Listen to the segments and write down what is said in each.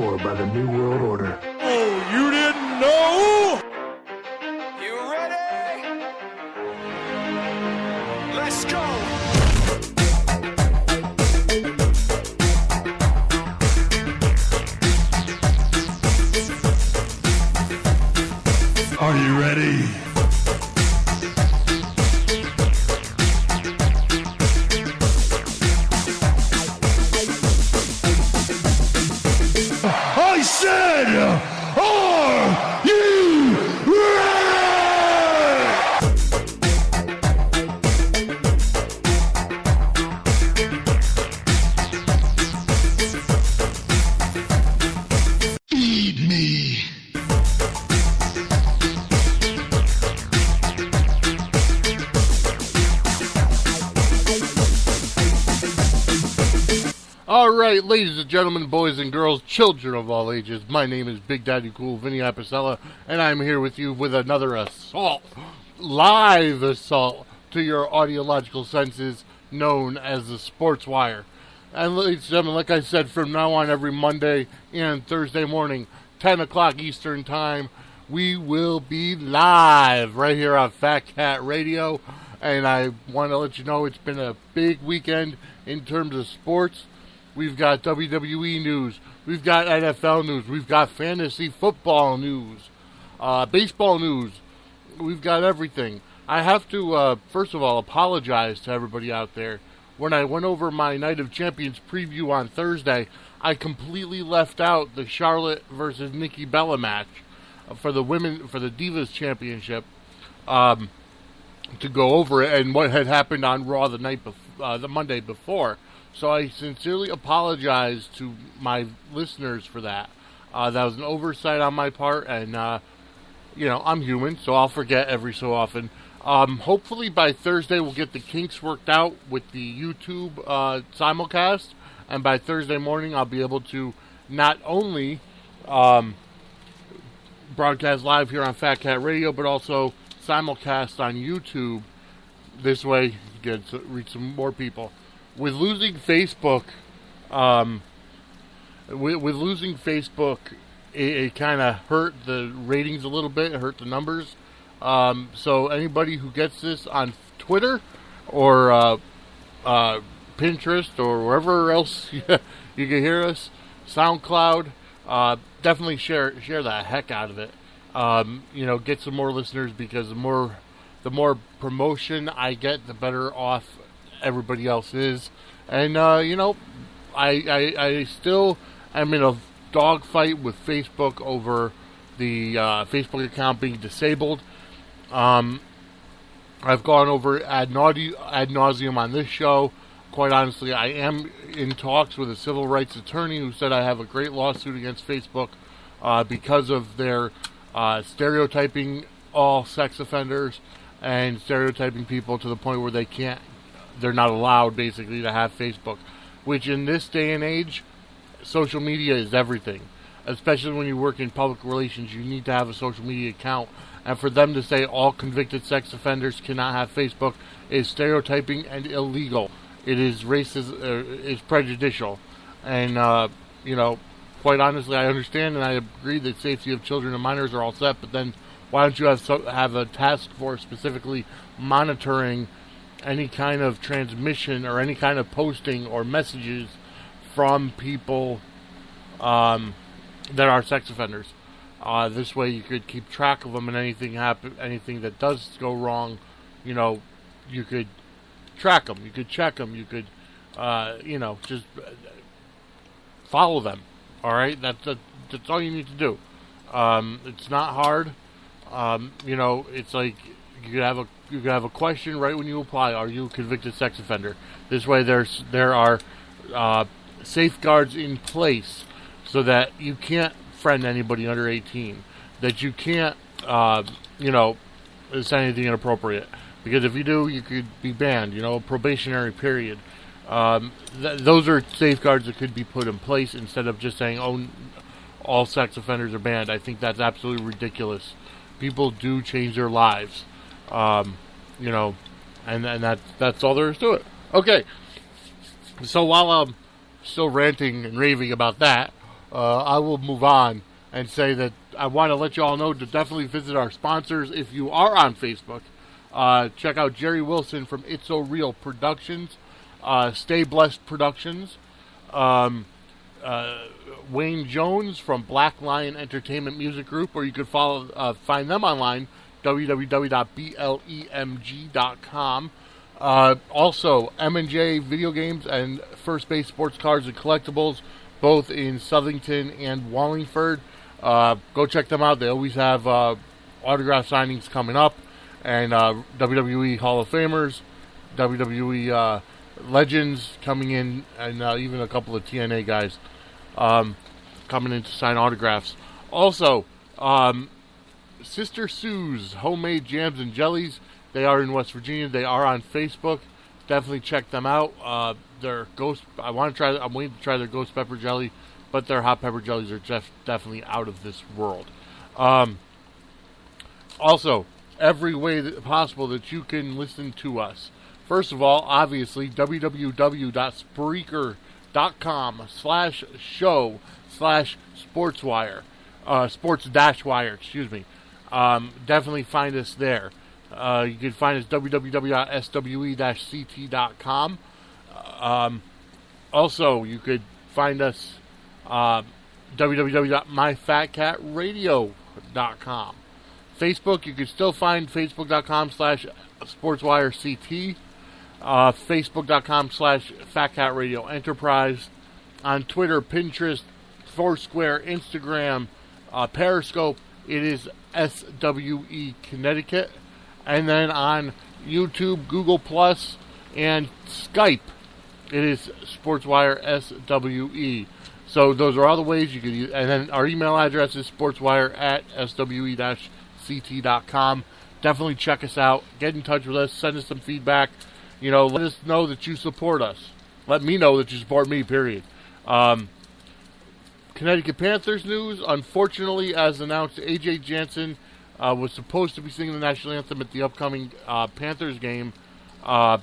for by the New World Order. Oh, you didn't know? You ready? Let's go! Are you ready? I said, are you ready? Feed me. All right, ladies and gentlemen, boys and girls, children of all ages, my name is Big Daddy Cool Vinny Apicella, and I'm here with you with another assault, live assault to your audiological senses known as the Sportswire. And ladies and gentlemen, like I said, from now on every Monday and Thursday morning, 10 o'clock Eastern Time, we will be live right here on Fat Cat Radio. And I want to let you know it's been a big weekend in terms of sports. We've got WWE news, we've got NFL news, we've got fantasy football news, baseball news, we've got everything. I have to, first of all, apologize to everybody out there. When I went over my Night of Champions preview on Thursday, I completely left out the Charlotte versus Nikki Bella match for the Divas Championship to go over it and what had happened on Raw the Monday before. So I sincerely apologize to my listeners for that. That was an oversight on my part, and, I'm human, so I'll forget every so often. Hopefully by Thursday we'll get the kinks worked out with the YouTube simulcast, and by Thursday morning I'll be able to not only broadcast live here on Fat Cat Radio, but also simulcast on YouTube. This way you get to reach some more people. With losing Facebook, it kind of hurt the ratings a little bit. It hurt the numbers. So anybody who gets this on Twitter or Pinterest or wherever else you can hear us, SoundCloud, definitely share the heck out of it. Get some more listeners, because the more promotion I get, the better off everybody else is. And I still am in a dogfight with Facebook over the Facebook account being disabled. I've gone over ad nauseum on this show. Quite honestly, I am in talks with a civil rights attorney who said I have a great lawsuit against Facebook because of their stereotyping all sex offenders and stereotyping people to the point where they're not allowed, basically, to have Facebook. Which, in this day and age, social media is everything. Especially when you work in public relations, you need to have a social media account. And for them to say all convicted sex offenders cannot have Facebook is stereotyping and illegal. It is racist, it's prejudicial. And, quite honestly, I understand and I agree that safety of children and minors are all set, but then why don't you have a task force specifically monitoring any kind of transmission or any kind of posting or messages from people that are sex offenders. This way you could keep track of them, and anything that does go wrong, you could track them, you could check them, you could, just follow them. All right, that's all you need to do. It's not hard. It's like you could have a question right when you apply. Are you a convicted sex offender? This way, there are safeguards in place so that you can't friend anybody under 18. That you can't, say anything inappropriate. Because if you do, you could be banned. A probationary period. Those are safeguards that could be put in place instead of just saying, "Oh, all sex offenders are banned." I think that's absolutely ridiculous. People do change their lives. And that's all there is to it. Okay, so while I'm still ranting and raving about that, I will move on and say that I want to let you all know to definitely visit our sponsors if you are on Facebook. Check out Jerry Wilson from It's So Real Productions, Stay Blessed Productions, Wayne Jones from Black Lion Entertainment Music Group, or you could find them online, www.blemg.com. Also, M&J Video Games and First Base Sports Cards and Collectibles, both in Southington and Wallingford. Go check them out. They always have autograph signings coming up, and WWE Hall of Famers, WWE legends coming in, and even a couple of TNA guys coming in to sign autographs. Also, Sister Sue's Homemade Jams and Jellies. They are in West Virginia. They are on Facebook. Definitely check them out. Their ghost. I'm waiting to try their ghost pepper jelly, but their hot pepper jellies are just definitely out of this world. Also, every way possible that you can listen to us. First of all, obviously, www.spreaker.com/show/sportswire, sports-wire, excuse me. Definitely find us there. You can find us www.swe-ct.com. Also, you could find us www.myfatcatradio.com. Facebook, you can still find facebook.com/sportswirect, facebook.com/fatcatradio-enterprise. On Twitter, Pinterest, Foursquare, Instagram, Periscope, it is SWE Connecticut. And then on YouTube, Google Plus, and Skype, it is Sportswire SWE. So those are all the ways you can use. And then our email address is sportswire@swe-ct.com. Definitely check us out. Get in touch with us. Send us some feedback. Let us know that you support us. Let me know that you support me, period. Connecticut Panthers news. Unfortunately, as announced, A.J. Jansen was supposed to be singing the national anthem at the upcoming Panthers game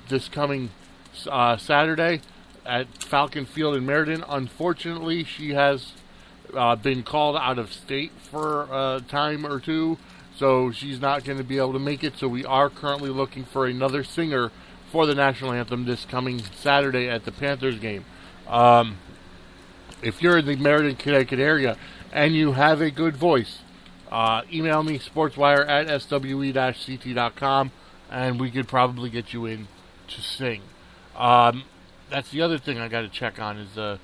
this coming Saturday at Falcon Field in Meriden. Unfortunately, she has been called out of state for a time or two, so she's not going to be able to make it. So we are currently looking for another singer for the national anthem this coming Saturday at the Panthers game. If you're in the Meriden, Connecticut area and you have a good voice, email me, sportswire@swe-ct.com, and we could probably get you in to sing. That's the other thing I got to check on is the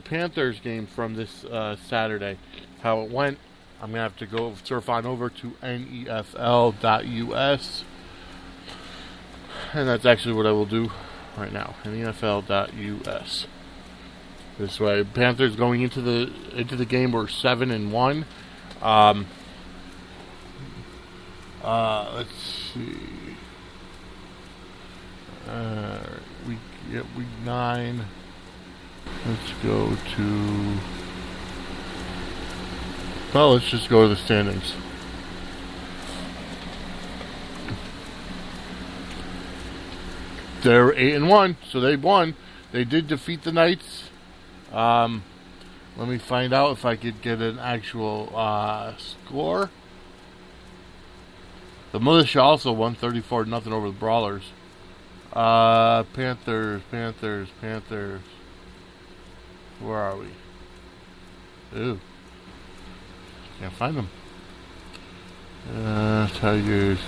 Panthers game from this Saturday, how it went. I'm going to have to go surf on over to nefl.us, and that's actually what I will do right now, nefl.us. This way, Panthers going into the game were 7-1. Let's see. Week 9. Let's go to. Well, let's just go to the standings. They're 8-1, so they won. They did defeat the Knights. Let me find out if I could get an actual score. The Militia also won 34-0 over the Brawlers. Panthers. Where are we? Ooh. Can't find them. Tigers.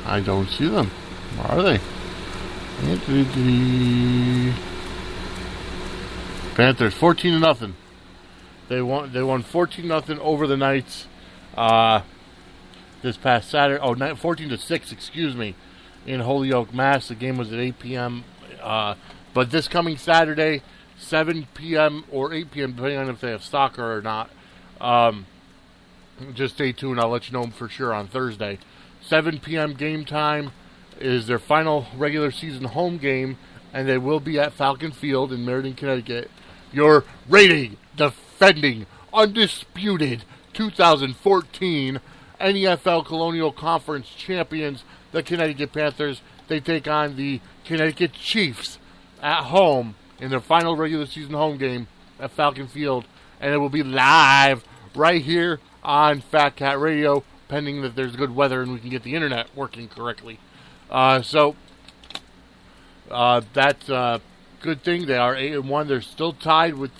I don't see them. Where are they? Panthers 14-0. They won 14-0 over the Knights this past Saturday. 14-6, excuse me, in Holyoke, Mass. The game was at 8 p.m. But this coming Saturday, 7 p.m. or 8 p.m., depending on if they have soccer or not. Just stay tuned. I'll let you know for sure on Thursday. 7 p.m. game time is their final regular season home game, and they will be at Falcon Field in Meriden, Connecticut. Your reigning, defending, undisputed 2014 NEFL Colonial Conference champions, the Connecticut Panthers. They take on the Connecticut Chiefs at home in their final regular season home game at Falcon Field, and it will be live right here on Fat Cat Radio, pending that there's good weather and we can get the internet working correctly. So that's a good thing. They are 8-1. They're still tied with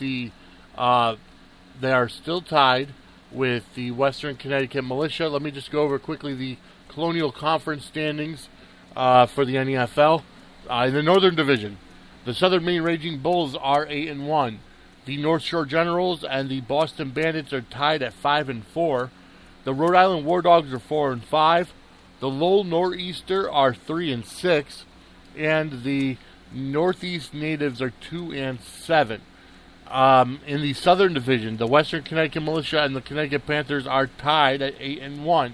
the Western Connecticut Militia. Let me just go over quickly the Colonial Conference standings for the NEFL. In the Northern Division, the Southern Maine Raging Bulls are 8-1. The North Shore Generals and the Boston Bandits are tied at 5-4. The Rhode Island War Dogs are 4-5. The Lowell Nor'easter are 3-6, and the Northeast Natives are 2-7. In the Southern Division, the Western Connecticut Militia and the Connecticut Panthers are tied at 8-1.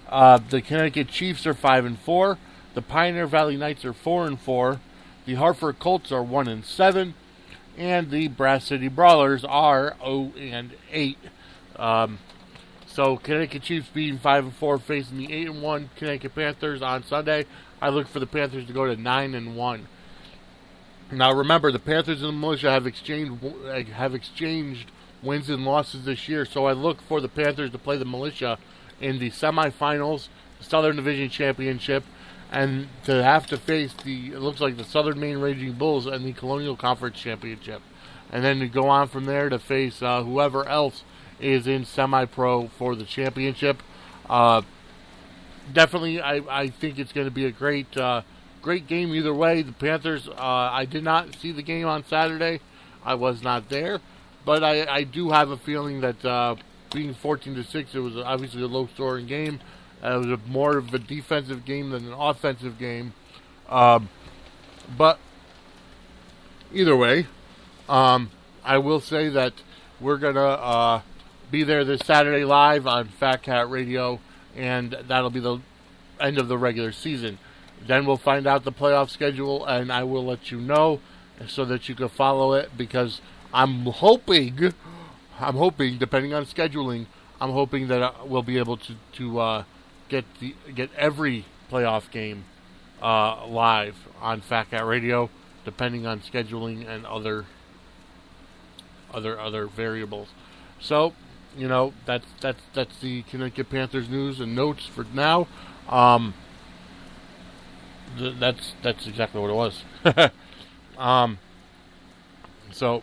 The Connecticut Chiefs are 5-4. The Pioneer Valley Knights are 4-4. The Hartford Colts are 1-7, and the Brass City Brawlers are 0-8. So Connecticut Chiefs beating 5-4, facing the 8-1 Connecticut Panthers on Sunday. I look for the Panthers to go to 9-1. Now remember, the Panthers and the Militia have exchanged wins and losses this year, so I look for the Panthers to play the Militia in the semifinals, the Southern Division Championship, and to have to face it looks like the Southern Maine Raging Bulls and the Colonial Conference Championship. And then to go on from there to face whoever else is in semi-pro for the championship. Definitely, I think it's going to be a great game either way. The Panthers, I did not see the game on Saturday. I was not there. But I do have a feeling that being 14-6, it was obviously a low-scoring game. It was more of a defensive game than an offensive game. But either way, I will say that we're going to be there this Saturday live on Fat Cat Radio, and that'll be the end of the regular season. Then we'll find out the playoff schedule, and I will let you know so that you can follow it, because I'm hoping, depending on scheduling, I'm hoping that we'll be able to get every playoff game live on Fat Cat Radio, depending on scheduling and other variables. So, that's the Connecticut Panthers news and notes for now. That's exactly what it was. So,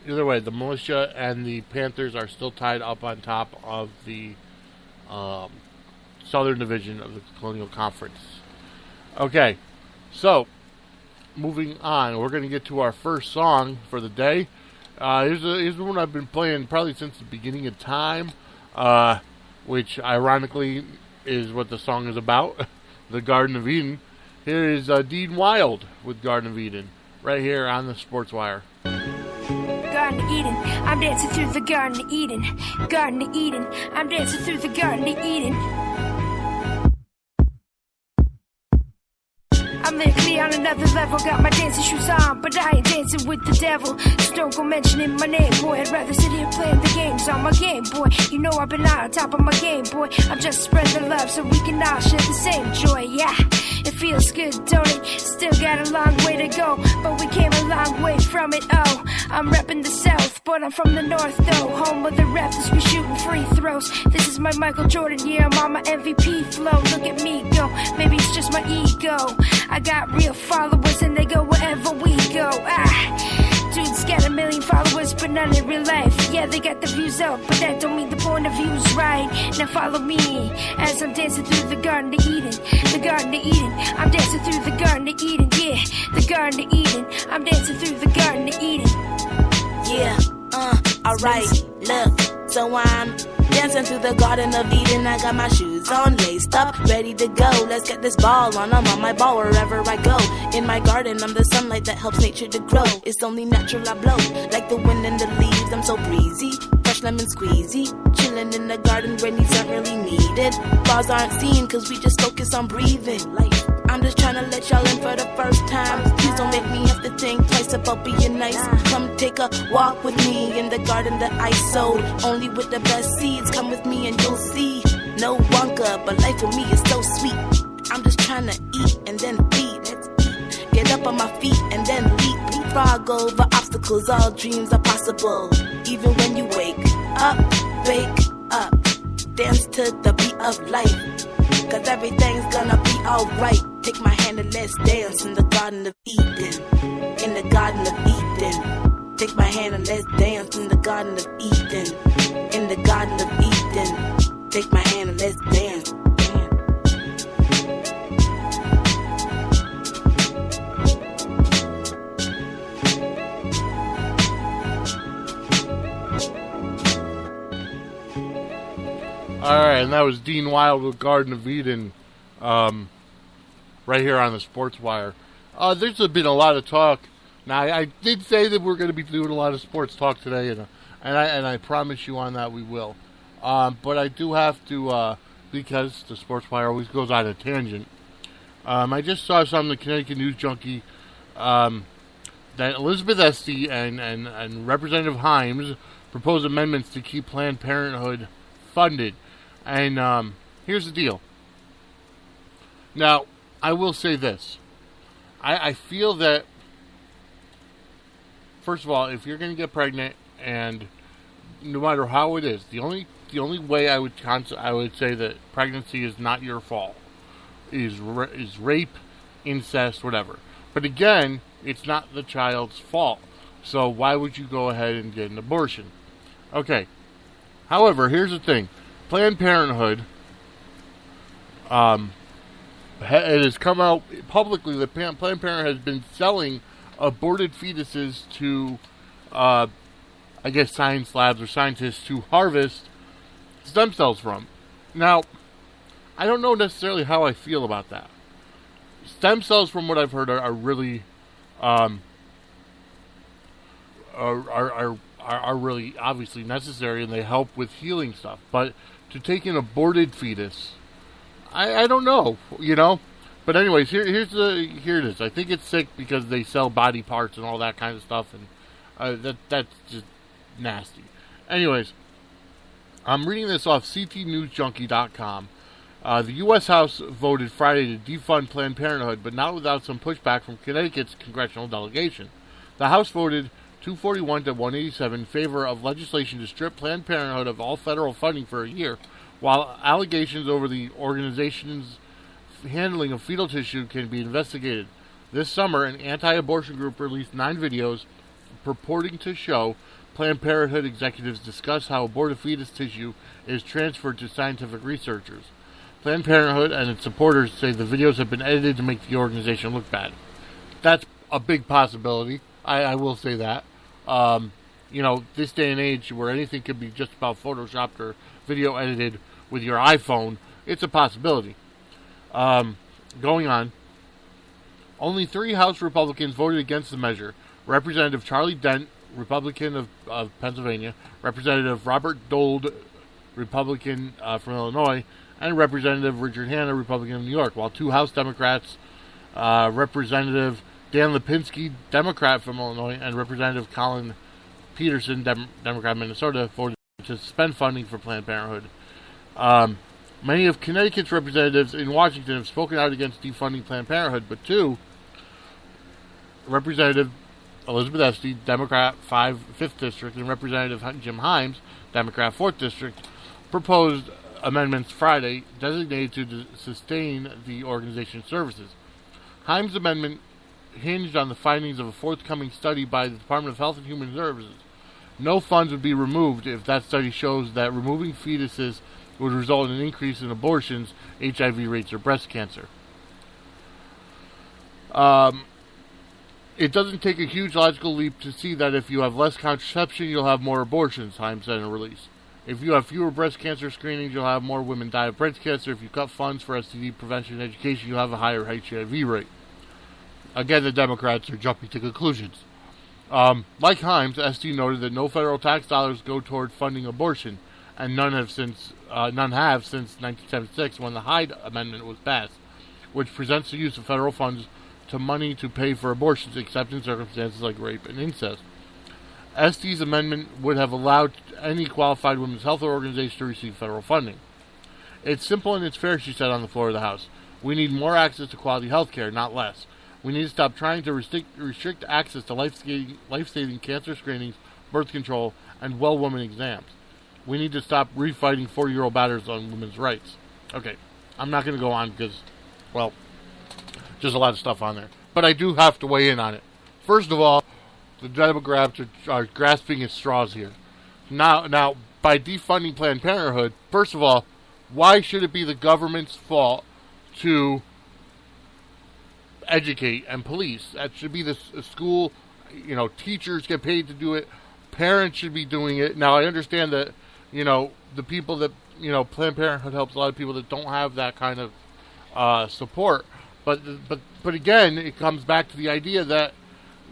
either way, the Militia and the Panthers are still tied up on top of the Southern Division of the Colonial Conference. Okay, so moving on, we're going to get to our first song for the day. Here's one I've been playing probably since the beginning of time, which ironically is what the song is about, the Garden of Eden. Here is Dean Wild with Garden of Eden, right here on the Sportswire. Garden of Eden, I'm dancing through the Garden of Eden. Garden of Eden, I'm dancing through the Garden of Eden. I'm lyrically on another level, got my dancing shoes on, but I ain't dancing with the devil. So don't go mentioning my name, boy. I'd rather sit here playing the games on my Game Boy. You know I've been on top of my Game Boy. I'm just spreading love so we can all share the same joy, yeah. It feels good, don't it? Still got a long way to go, but we came a long way from it, oh. I'm repping the South, but I'm from the North, though. Home of the Raptors, we shooting free throws. This is my Michael Jordan year, I'm on my MVP flow. Look at me go, maybe it's just my ego. I got real followers and they go wherever we go. Dude's got 1 million followers, but none in real life. Yeah, they got the views up, but that don't mean the point of view's right. Now follow me as I'm dancing through the Garden of Eden. The Garden of Eden, I'm dancing through the Garden of Eden. Yeah, the Garden of Eden, I'm dancing through the Garden of Eden. Yeah, alright, look, so I'm dancing through the Garden of Eden. I got my shoes on, laced up, ready to go. Let's get this ball on, I'm on my ball wherever I go. In my garden, I'm the sunlight that helps nature to grow. It's only natural I blow, like the wind and the leaves. I'm so breezy, fresh lemon squeezy. Chilling in the garden where needs aren't really needed. Flaws aren't seen, cause we just focus on breathing. I'm just trying to let y'all in for the first time. Please don't make me have to think twice about being nice. Come take a walk with me in the garden that I sowed. Only with the best seeds, come with me and you'll see. No Wonka, but life for me is so sweet. I'm just trying to eat and then feed. get up on my feet and then leapfrog over obstacles. All dreams are possible, even when you wake up, dance to the beat of life, 'cause everything's gonna be alright. Take my hand and let's dance in the Garden of Eden, in the Garden of Eden. Take my hand and let's dance in the Garden of Eden, in the Garden of Eden. Take my hand and let's dance. Alright, and that was Dean Wild with Garden of Eden, right here on the Sportswire. There's been a lot of talk. Now, I did say that we're going to be doing a lot of sports talk today, and I promise you on that we will. But I do have to, because the Sportswire always goes on a tangent. I just saw something in the Connecticut News Junkie, that Elizabeth Esty and Representative Himes proposed amendments to keep Planned Parenthood funded. And here's the deal. Now, I will say this. I feel that, first of all, if you're going to get pregnant, and no matter how it is, the only way I would say that pregnancy is not your fault is rape, incest, whatever. But again, it's not the child's fault. So why would you go ahead and get an abortion? Okay. However, here's the thing. Planned Parenthood, it has come out publicly that Planned Parenthood has been selling aborted fetuses to, I guess, science labs or scientists to harvest stem cells from. Now, I don't know necessarily how I feel about that. Stem cells, from what I've heard, are really, are really obviously necessary, and they help with healing stuff. But to take an aborted fetus, I don't know, you know. But anyways, here it is. I think it's sick because they sell body parts and all that kind of stuff, and that's just nasty. Anyways, I'm reading this off ctnewsjunkie.com. The U.S. House voted Friday to defund Planned Parenthood, but not without some pushback from Connecticut's congressional delegation. The House voted 241 to 187 in favor of legislation to strip Planned Parenthood of all federal funding for a year, while allegations over the organization's handling of fetal tissue can be investigated. This summer, an anti-abortion group released 9 videos purporting to show Planned Parenthood executives discuss how aborted fetus tissue is transferred to scientific researchers. Planned Parenthood and its supporters say the videos have been edited to make the organization look bad. That's a big possibility. I will say that. You know, this day and age where anything could be just about photoshopped or video edited with your iPhone, it's a possibility. Going on, only 3 House Republicans voted against the measure. Representative Charlie Dent, Republican of Pennsylvania, Representative Robert Dold, Republican from Illinois, and Representative Richard Hanna, Republican of New York, while 2 House Democrats, Representative Dan Lipinski, Democrat from Illinois, and Representative Colin Peterson, Democrat of Minnesota, voted to suspend funding for Planned Parenthood. Many of Connecticut's representatives in Washington have spoken out against defunding Planned Parenthood, but 2, Representative Elizabeth Esty, Democrat 5th District, and Representative Jim Himes, Democrat 4th District, proposed amendments Friday designated to sustain the organization's services. Himes' amendment hinged on the findings of a forthcoming study by the Department of Health and Human Services. No funds would be removed if that study shows that removing fetuses would result in an increase in abortions, HIV rates, or breast cancer. It doesn't take a huge logical leap to see that if you have less contraception, you'll have more abortions, Himes said in a release. If you have fewer breast cancer screenings, you'll have more women die of breast cancer. If you cut funds for STD prevention and education, you'll have a higher HIV rate. Again, the Democrats are jumping to conclusions. Like Himes, ST noted that no federal tax dollars go toward funding abortion, and none have since 1976 when the Hyde Amendment was passed, which presents the use of federal funds to money to pay for abortions, except in circumstances like rape and incest. ST's amendment would have allowed any qualified women's health organization to receive federal funding. It's simple and it's fair, she said on the floor of the House. We need more access to quality health care, not less. We need to stop trying to restrict access to life-saving cancer screenings, birth control, and well woman exams. We need to stop refighting 40-year-old battles on women's rights. Okay, I'm not going to go on because, well, there's a lot of stuff on there. But I do have to weigh in on it. First of all, the Democrats are grasping at straws here. Now, by defunding Planned Parenthood, first of all, why should it be the government's fault to educate and police? That should be the school. Teachers get paid to do it. Parents should be doing it. Now, I understand that, the people that, Planned Parenthood helps a lot of people that don't have that kind of support. But again, it comes back to the idea that,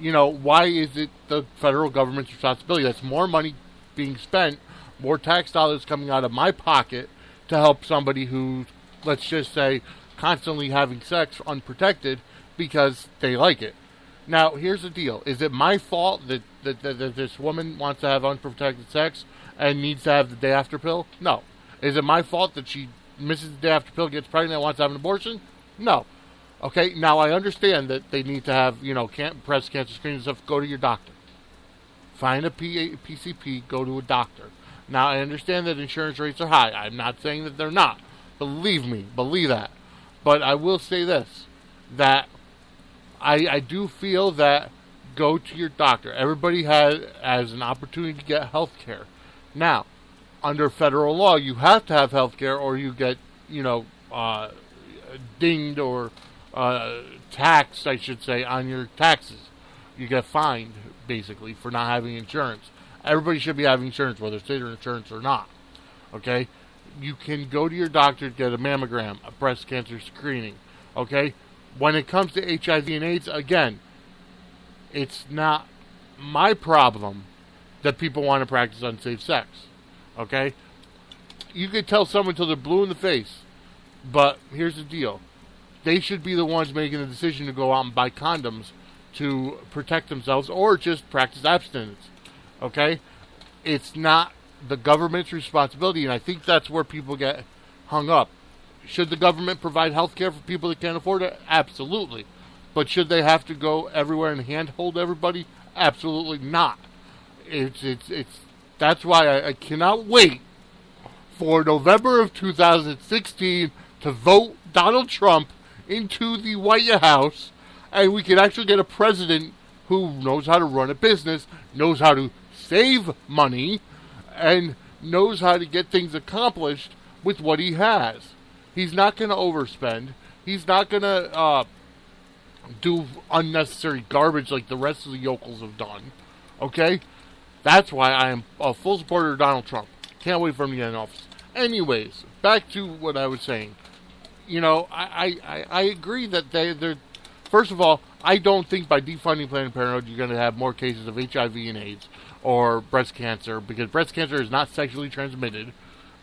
why is it the federal government's responsibility? That's more money being spent, more tax dollars coming out of my pocket to help somebody who's, let's just say, constantly having sex unprotected because they like it. Now, here's the deal. Is it my fault that this woman wants to have unprotected sex and needs to have the day after pill? No. Is it my fault that she misses the day after pill, gets pregnant, and wants to have an abortion? No. Okay, now I understand that they need to have, breast cancer screening and stuff. Go to your doctor. Find a PCP, go to a doctor. Now, I understand that insurance rates are high. I'm not saying that they're not. Believe me, believe that. But I will say this, that I do feel that go to your doctor. Everybody has an opportunity to get health care. Now, under federal law, you have to have health care or you get, dinged or taxed, I should say, on your taxes. You get fined, basically, for not having insurance. Everybody should be having insurance, whether it's state insurance or not. Okay? You can go to your doctor to get a mammogram, a breast cancer screening. Okay? When it comes to HIV and AIDS, again, it's not my problem that people want to practice unsafe sex. Okay? You could tell someone till they're blue in the face, but here's the deal. They should be the ones making the decision to go out and buy condoms to protect themselves or just practice abstinence. Okay? It's not the government's responsibility, and I think that's where people get hung up. Should the government provide health care for people that can't afford it? Absolutely. But should they have to go everywhere and handhold everybody? Absolutely not. That's why I cannot wait for November of 2016 to vote Donald Trump into the White House, and we can actually get a president who knows how to run a business, knows how to save money, and knows how to get things accomplished with what he has. He's not going to overspend. He's not going to do unnecessary garbage like the rest of the yokels have done. Okay? That's why I am a full supporter of Donald Trump. Can't wait for him to get in office. Anyways, back to what I was saying. I agree that they're... First of all, I don't think by defunding Planned Parenthood you're going to have more cases of HIV and AIDS or breast cancer, because breast cancer is not sexually transmitted,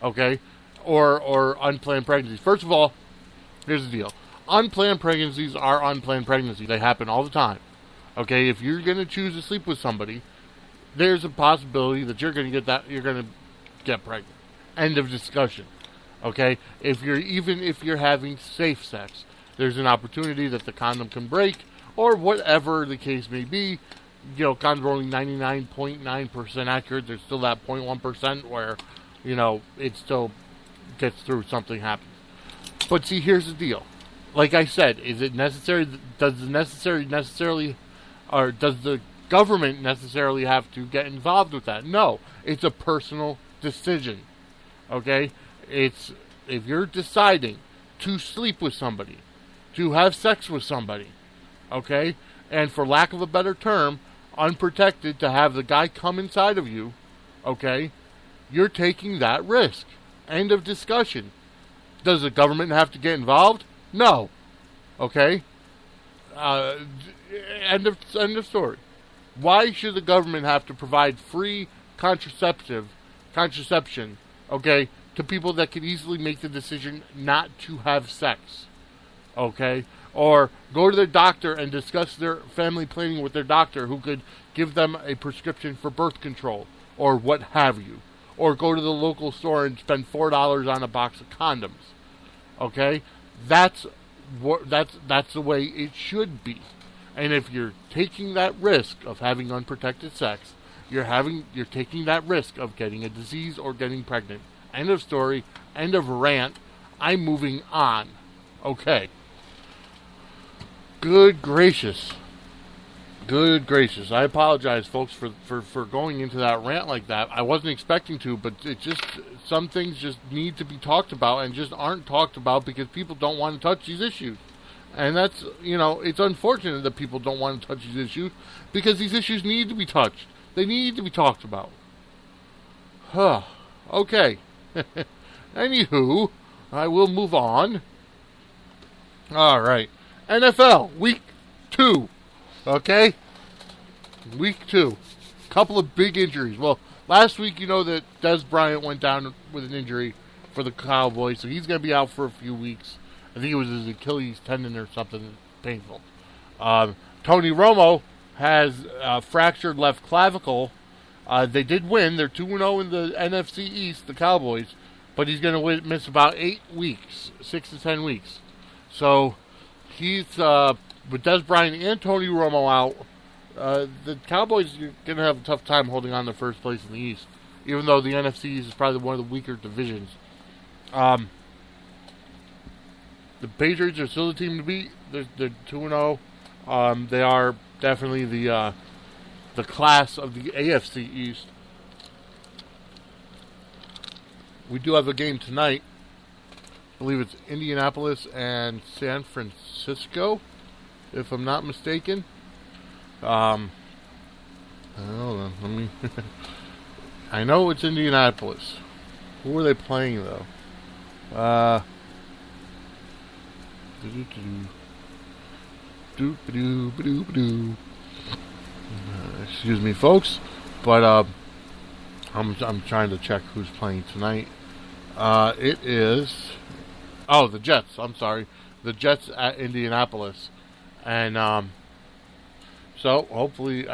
okay, or unplanned pregnancies. First of all, here's the deal. Unplanned pregnancies are unplanned pregnancies. They happen all the time, okay? If you're going to choose to sleep with somebody, there's a possibility that you're going to get pregnant. End of discussion, okay? If you're having safe sex, there's an opportunity that the condom can break, or whatever the case may be. Condoms are only 99.9% accurate. There's still that 0.1% where, it still gets through, something happens. But see, here's the deal. Like I said, is it necessary? Does the government necessarily have to get involved with that? No. It's a personal decision. Okay? If you're deciding to sleep with somebody, to have sex with somebody, okay, and for lack of a better term, unprotected, to have the guy come inside of you, okay, you're taking that risk. End of discussion. Does the government have to get involved? No. Okay? End of story. Why should the government have to provide free contraception, okay, to people that could easily make the decision not to have sex? Okay? Or go to their doctor and discuss their family planning with their doctor, who could give them a prescription for birth control or what have you. Or go to the local store and spend $4 on a box of condoms. Okay? That's that's the way it should be. And if you're taking that risk of having unprotected sex, you're taking that risk of getting a disease or getting pregnant. End of story. End of rant. I'm moving on. Okay. Good gracious. Good gracious. I apologize, folks, for going into that rant like that. I wasn't expecting to, but some things just need to be talked about and just aren't talked about because people don't want to touch these issues. And that's, it's unfortunate that people don't want to touch these issues because these issues need to be touched. They need to be talked about. Okay. Anywho, I will move on. All right. NFL, week 2. Okay? Week 2. Couple of big injuries. Well, last week, that Dez Bryant went down with an injury for the Cowboys, so he's going to be out for a few weeks. I think it was his Achilles tendon or something painful. Tony Romo has a fractured left clavicle. They did win. They're 2-0 in the NFC East, the Cowboys, but he's going to miss about 8 weeks, 6 to 10 weeks. So he's with Dez Bryant and Tony Romo out. The Cowboys are going to have a tough time holding on to first place in the East, even though the NFC East is probably one of the weaker divisions. The Patriots are still the team to beat. They're 2-0. They are definitely the class of the AFC East. We do have a game tonight. I believe it's Indianapolis and San Francisco, if I'm not mistaken. Hold on, let me. I know it's Indianapolis. Who are they playing though? Excuse me, folks, but I'm trying to check who's playing tonight. It is the Jets. I'm sorry, the Jets at Indianapolis, and so hopefully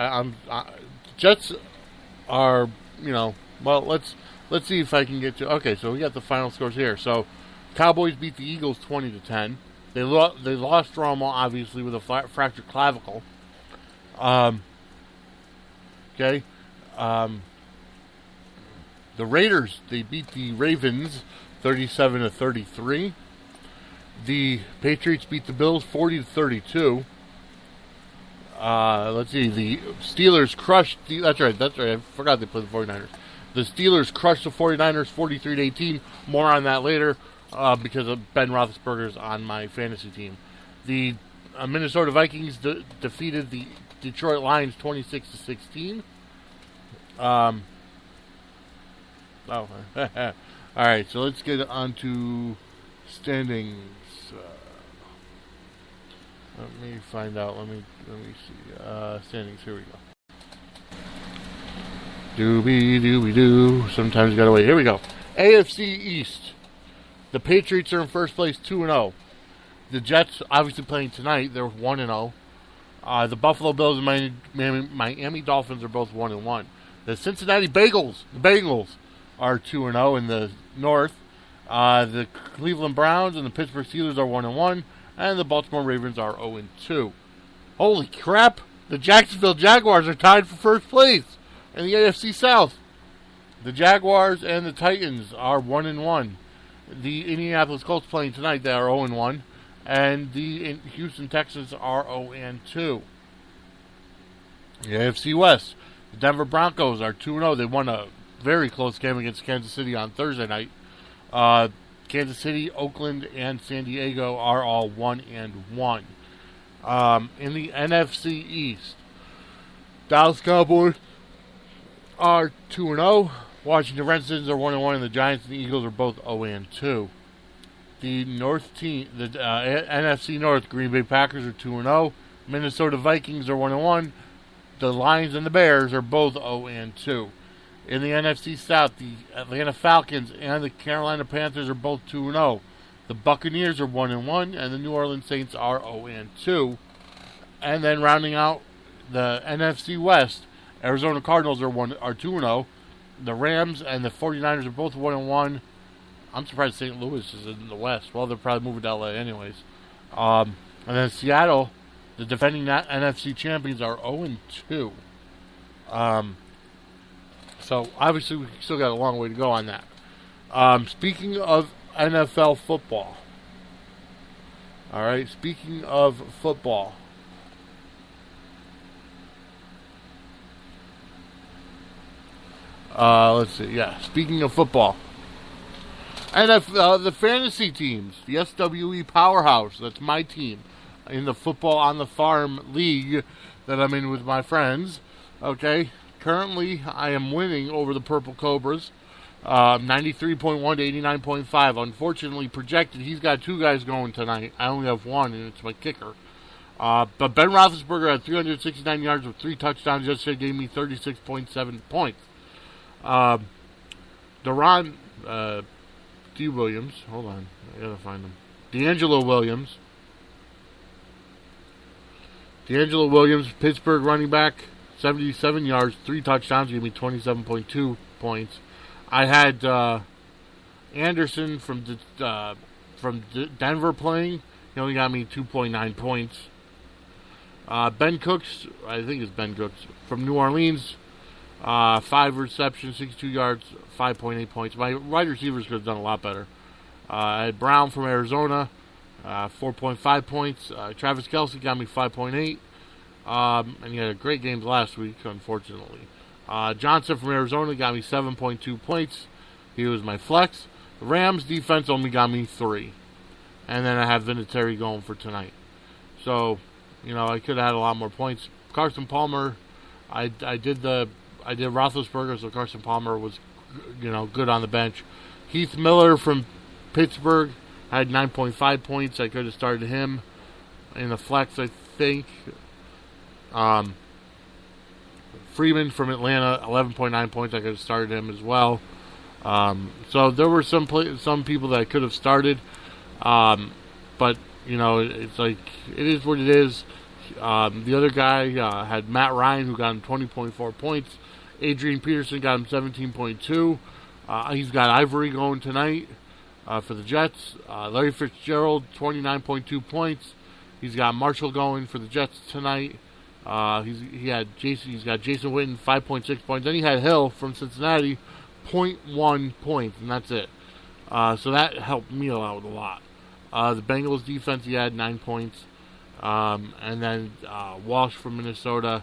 Jets are well. Let's see if I can get to. Okay, so we got the final scores here. So Cowboys beat the Eagles 20-10. They lost Romo, obviously, with a fractured clavicle. Okay. The Raiders, they beat the Ravens 37-33. The Patriots beat the Bills 40-32. Let's see. The Steelers crushed. That's right. I forgot they played the 49ers. The Steelers crushed the 49ers 43-18. More on that later. Because of Ben Roethlisberger's on my fantasy team. The Minnesota Vikings defeated the Detroit Lions 26-16. All right, so let's get on to standings. Let me find out. Let me see. Standings. Here we go. Doo. Sometimes you gotta wait. Here we go. AFC East. The Patriots are in first place, 2-0. The Jets, obviously playing tonight, they're 1-0. The Buffalo Bills and Miami Dolphins are both 1-1. The Cincinnati Bengals, are 2-0 in the North. The Cleveland Browns and the Pittsburgh Steelers are 1-1, and the Baltimore Ravens are 0-2. Holy crap! The Jacksonville Jaguars are tied for first place in the AFC South. The Jaguars and the Titans are 1-1. The Indianapolis Colts playing tonight, they are 0-1. And the Houston Texans are 0-2. The AFC West, the Denver Broncos are 2-0. They won a very close game against Kansas City on Thursday night. Kansas City, Oakland, and San Diego are all 1-1. In the NFC East, Dallas Cowboys are 2-0. Washington Redskins are 1-1, and the Giants and the Eagles are both 0-2. The North team, the NFC North, Green Bay Packers are 2-0. Minnesota Vikings are 1-1. The Lions and the Bears are both 0-2. In the NFC South, the Atlanta Falcons and the Carolina Panthers are both 2-0. The Buccaneers are 1-1, and the New Orleans Saints are 0-2. And then rounding out the NFC West, Arizona Cardinals are 2-0. The Rams and the 49ers are both 1-1. I'm surprised St. Louis is in the West. Well, they're probably moving to LA anyways. And then Seattle, the defending NFC champions, are 0-2. So obviously we still got a long way to go on that. Speaking of NFL football. All right, speaking of football. Let's see. Yeah, speaking of football. The fantasy teams, the SWE Powerhouse, that's my team in the Football on the Farm League that I'm in with my friends. Okay, currently I am winning over the Purple Cobras, 93.1 to 89.5. Unfortunately, projected, he's got two guys going tonight. I only have one, and it's my kicker. But Ben Roethlisberger had 369 yards with 3 touchdowns yesterday, gave me 36.7 points. D. Williams, hold on, I gotta find him. D'Angelo Williams, Pittsburgh running back, 77 yards, 3 touchdowns, gave me 27.2 points. I had Anderson from Denver playing. He only got me 2.9 points. Ben Cooks, I think it's Ben Cooks, from New Orleans, 5 receptions, 62 yards, 5.8 points. My wide receivers could have done a lot better. I had Brown from Arizona, 4.5 points. Travis Kelce got me 5.8. And he had a great game last week, unfortunately. Johnson from Arizona got me 7.2 points. He was my flex. The Rams defense only got me 3. And then I have Vinatieri going for tonight. So, I could have had a lot more points. Carson Palmer, I did Roethlisberger, so Carson Palmer was, good on the bench. Heath Miller from Pittsburgh had 9.5 points. I could have started him in the flex, I think. Freeman from Atlanta, 11.9 points. I could have started him as well. So there were some people that I could have started. But, it's like, it is what it is. The other guy had Matt Ryan, who got him 20.4 points. Adrian Peterson got him 17.2. He's got Ivory going tonight for the Jets. Larry Fitzgerald, 29.2 points. He's got Marshall going for the Jets tonight. He's got Jason Witten, 5.6 points. Then he had Hill from Cincinnati, 0.1 points, and that's it. So that helped me out a lot. The Bengals defense, he had 9 points. And then Walsh from Minnesota,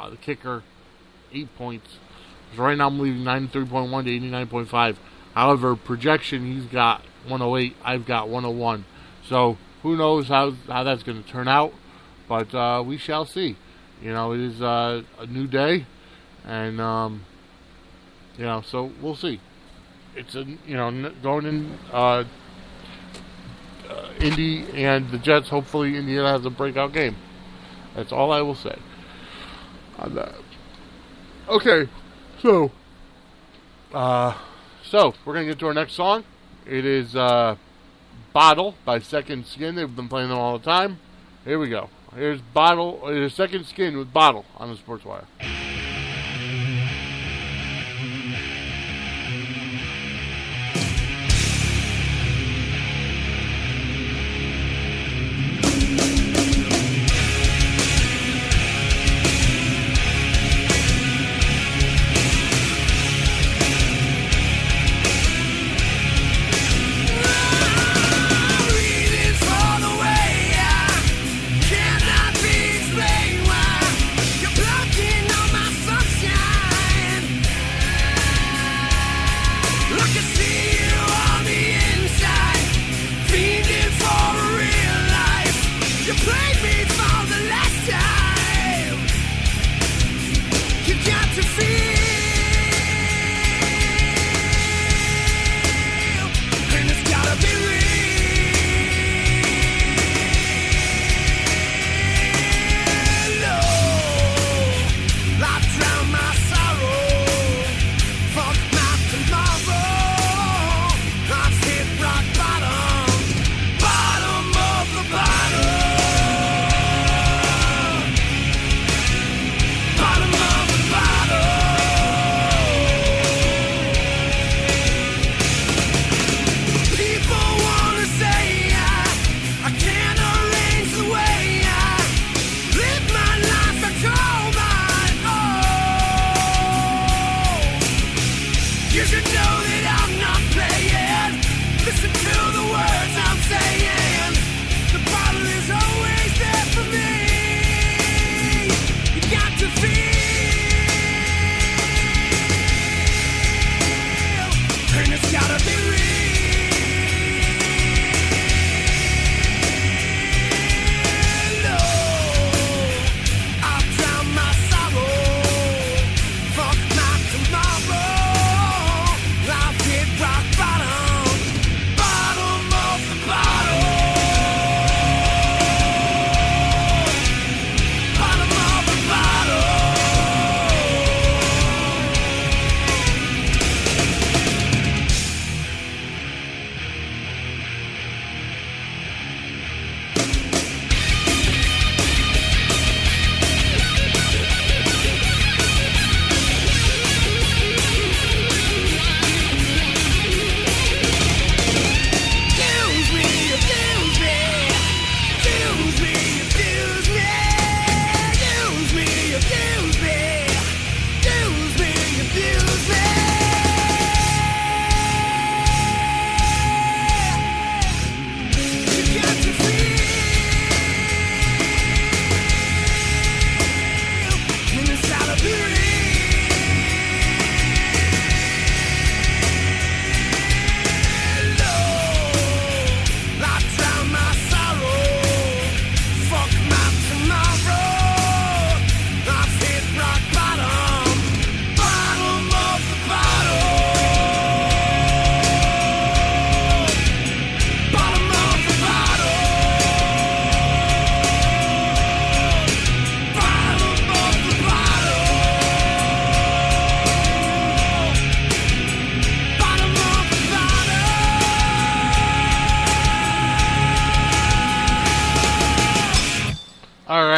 the kicker, 8 points. So right now I'm leaving 93.1 to 89.5. However, projection, he's got 108. I've got 101. So who knows how that's going to turn out. But we shall see. It is a new day. And, so we'll see. It's, going in Indy and the Jets. Hopefully Indiana has a breakout game. That's all I will say on that. Okay, so we're going to get to our next song. It is Bottle by Second Skin. They've been playing them all the time. Here we go. Here's Second Skin with Bottle on the Sportswire. Cannot be explained why you're blocking all my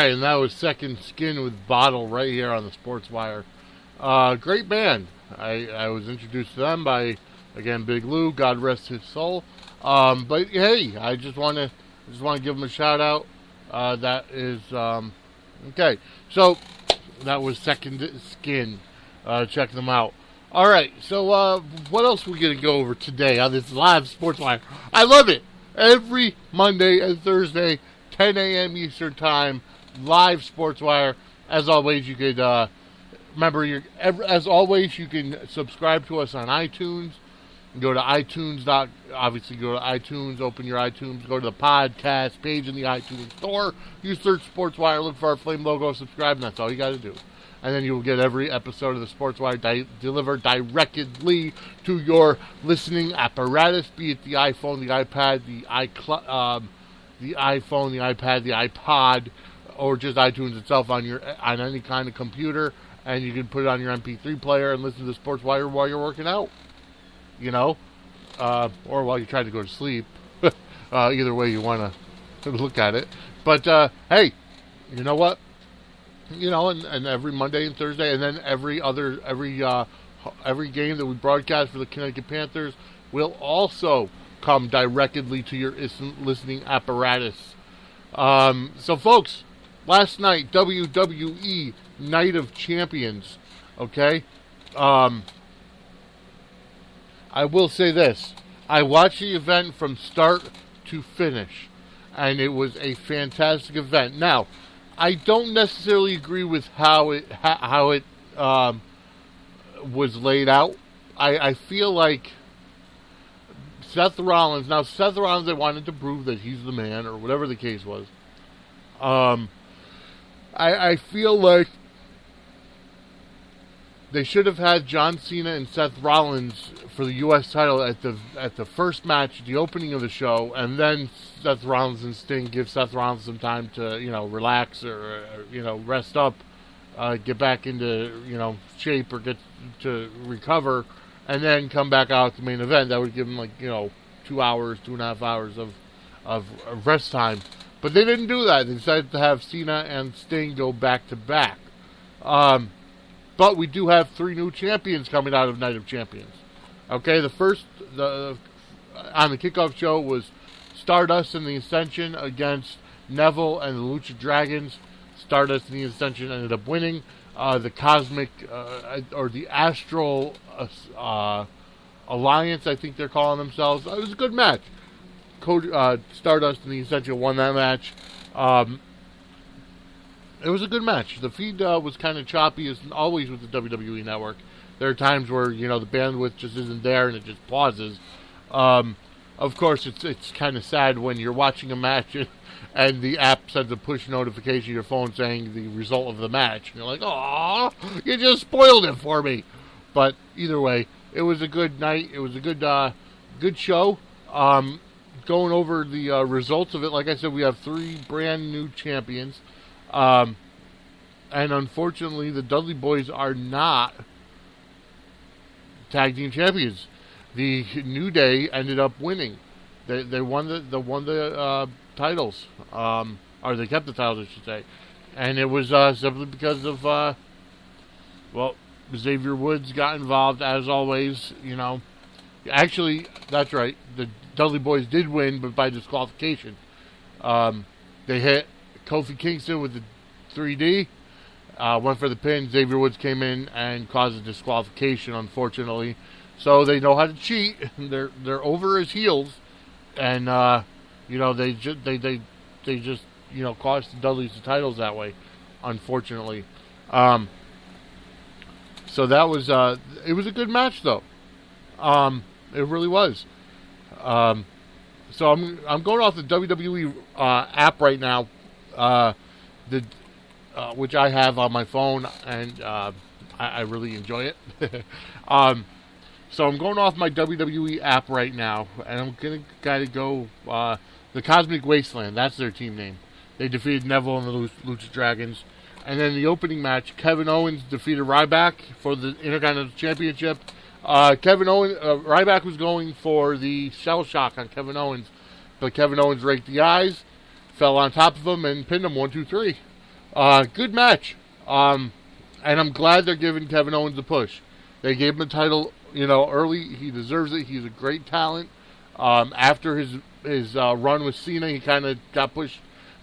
right, and that was Second Skin with Bottle right here on the Sportswire. Great band. I was introduced to them by, again, Big Lou, God rest his soul. But hey, I just want to give them a shout out. That is okay. So that was Second Skin. Check them out. All right. So what else are we gonna go over today on this live Sportswire? I love it. Every Monday and Thursday, 10 a.m. Eastern Time, live Sportswire. As always, you could remember. As always, you can subscribe to us on iTunes. Go to iTunes. Obviously, go to iTunes. Open your iTunes. Go to the podcast page in the iTunes store. You search Sportswire. Look for our flame logo. Subscribe, and that's all you got to do. And then you will get every episode of the Sportswire delivered directly to your listening apparatus, be it the iPhone, the iPad, the iPhone, the iPad, the iPod, or just iTunes itself on any kind of computer. And you can put it on your MP3 player and listen to the Sportswire while you're working out. Or while you try to go to sleep. Either way you want to look at it. But hey, you know what? And every Monday and Thursday, and then every game that we broadcast for the Connecticut Panthers will also come directly to your listening apparatus. So, folks, last night, WWE Night of Champions. Okay, I will say this: I watched the event from start to finish, and it was a fantastic event. Now, I don't necessarily agree with how it was laid out. I feel like Seth Rollins, they wanted to prove that he's the man, or whatever the case was. I feel like they should have had John Cena and Seth Rollins for the U.S. title at the first match, the opening of the show, and then Seth Rollins and Sting give Seth Rollins some time to, relax or rest up, get back into, shape or get to recover, and then come back out to the main event. That would give them 2.5 hours of rest time. But they didn't do that. They decided to have Cena and Sting go back to back. But we do have 3 new champions coming out of Night of Champions. Okay, on the kickoff show was Stardust and the Ascension against Neville and the Lucha Dragons. Stardust and the Ascension ended up winning. The Cosmic, or the Astral Alliance, I think they're calling themselves. It was a good match. Stardust and the Ascension won that match. It was a good match. The feed was kind of choppy, as always with the WWE Network. There are times where, the bandwidth just isn't there and it just pauses. Of course, it's kind of sad when you're watching a match and the app sends a push notification to your phone saying the result of the match. And you're like, "Aw, you just spoiled it for me." But either way, it was a good night. It was a good show. Going over the results of it, like I said, we have 3 brand new champions. And unfortunately, the Dudley Boys are not tag team champions. The New Day ended up winning. They won the titles, or they kept the titles, I should say. And it was simply because of Xavier Woods got involved as always. Actually, that's right. The Dudley Boys did win, but by disqualification. They hit Kofi Kingston with the 3D, went for the pin. Xavier Woods came in and caused a disqualification, unfortunately. So they know how to cheat. They're over as heels, and they just cost the Dudleys the titles that way, unfortunately. So that was it was a good match though. It really was. So I'm going off the WWE app right now. Which I have on my phone, and I really enjoy it. So I'm going off my WWE app right now, and I'm gonna go the Cosmic Wasteland. That's their team name. They defeated Neville and the Lucha Dragons, and then the opening match, Kevin Owens defeated Ryback for the Intercontinental Championship. Ryback was going for the Shell Shock on Kevin Owens, but Kevin Owens raked the eyes, fell on top of him, and pinned him 1, 2, 3. Good match. And I'm glad they're giving Kevin Owens a push. They gave him the title, early. He deserves it. He's a great talent. After his run with Cena, he kind of got pushed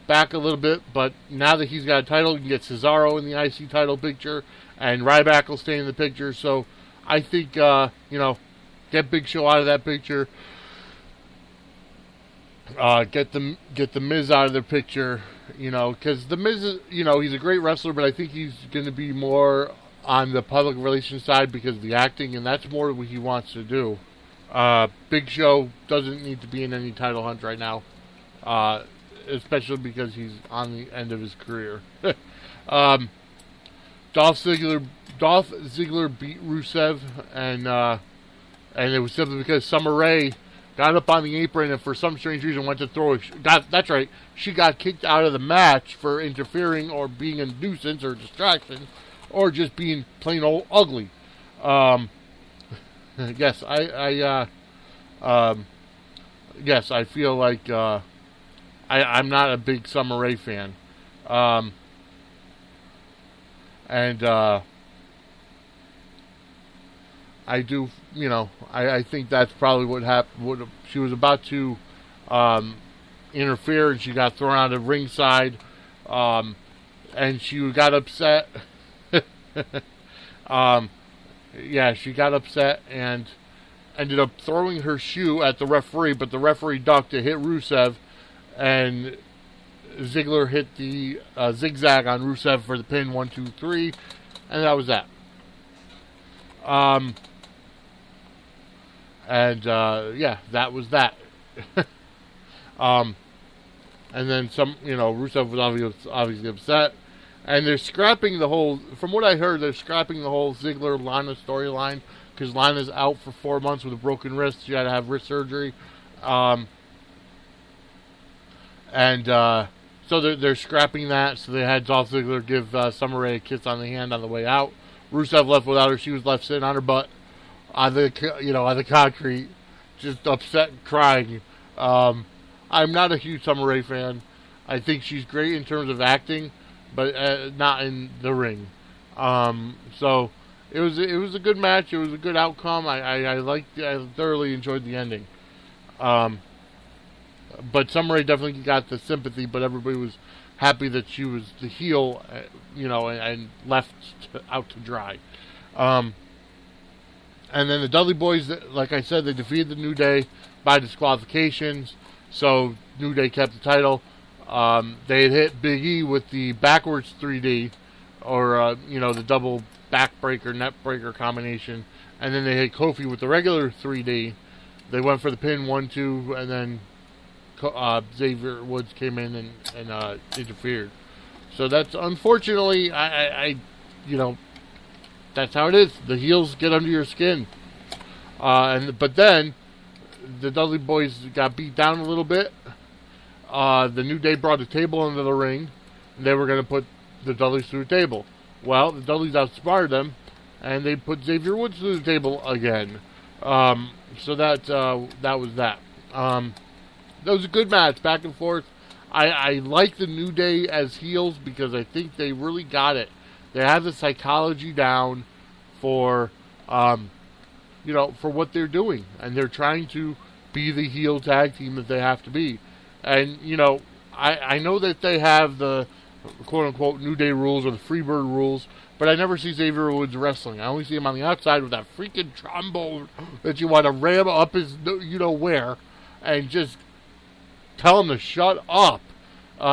back a little bit. But now that he's got a title, you can get Cesaro in the IC title picture, and Ryback will stay in the picture. So I think, get Big Show out of that picture. Get the Miz out of the picture, because the Miz is, he's a great wrestler, but I think he's going to be more on the public relations side because of the acting, and that's more what he wants to do. Big Show doesn't need to be in any title hunt right now, especially because he's on the end of his career. Dolph Ziggler beat Rusev, and it was simply because Summer Rae got up on the apron and for some strange reason went to throw that's right, she got kicked out of the match for interfering or being a nuisance or distraction or just being plain old ugly. Yes, yes, I feel like I'm not a big Summer Rae fan. I do, I think that's probably what happened. She was about to interfere, and she got thrown out of ringside, and she got upset. Yeah, she got upset and ended up throwing her shoe at the referee, but the referee ducked to hit Rusev, and Ziggler hit the zigzag on Rusev for the pin, 1, 2, 3, and that was that. Yeah, that was that. And then Rusev was obviously upset. And they're scrapping the whole, from what I heard, they're scrapping the whole Ziggler-Lana storyline because Lana's out for 4 months with a broken wrist. She had to have wrist surgery. So they're scrapping that. So they had Dolph Ziggler give Summer Rae a kiss on the hand on the way out. Rusev left without her. She was left sitting on her butt on the concrete, just upset and crying. I'm not a huge Summer Rae fan. I think she's great in terms of acting, but not in the ring. So it was a good match. It was a good outcome. I thoroughly enjoyed the ending. But Summer Rae definitely got the sympathy, but everybody was happy that she was the heel, and left out to dry. And then the Dudley Boys, like I said, they defeated the New Day by disqualifications, so New Day kept the title. They had hit Big E with the backwards 3D, or, the double backbreaker, neckbreaker combination, and then they hit Kofi with the regular 3D. They went for the pin, 1, 2, and then Xavier Woods came in and interfered. So that's, unfortunately, that's how it is. The heels get under your skin. But then, the Dudley Boys got beat down a little bit. The New Day brought a table into the ring, and they were going to put the Dudleys through the table. Well, the Dudleys outsmarted them, and they put Xavier Woods through the table again. So that was that. That was a good match, back and forth. I like the New Day as heels because I think they really got it. They have the psychology down for, for what they're doing. And they're trying to be the heel tag team that they have to be. And, I know that they have the quote-unquote New Day rules or the Freebird rules, but I never see Xavier Woods wrestling. I only see him on the outside with that freaking trombone that you want to ram up his where and just tell him to shut up.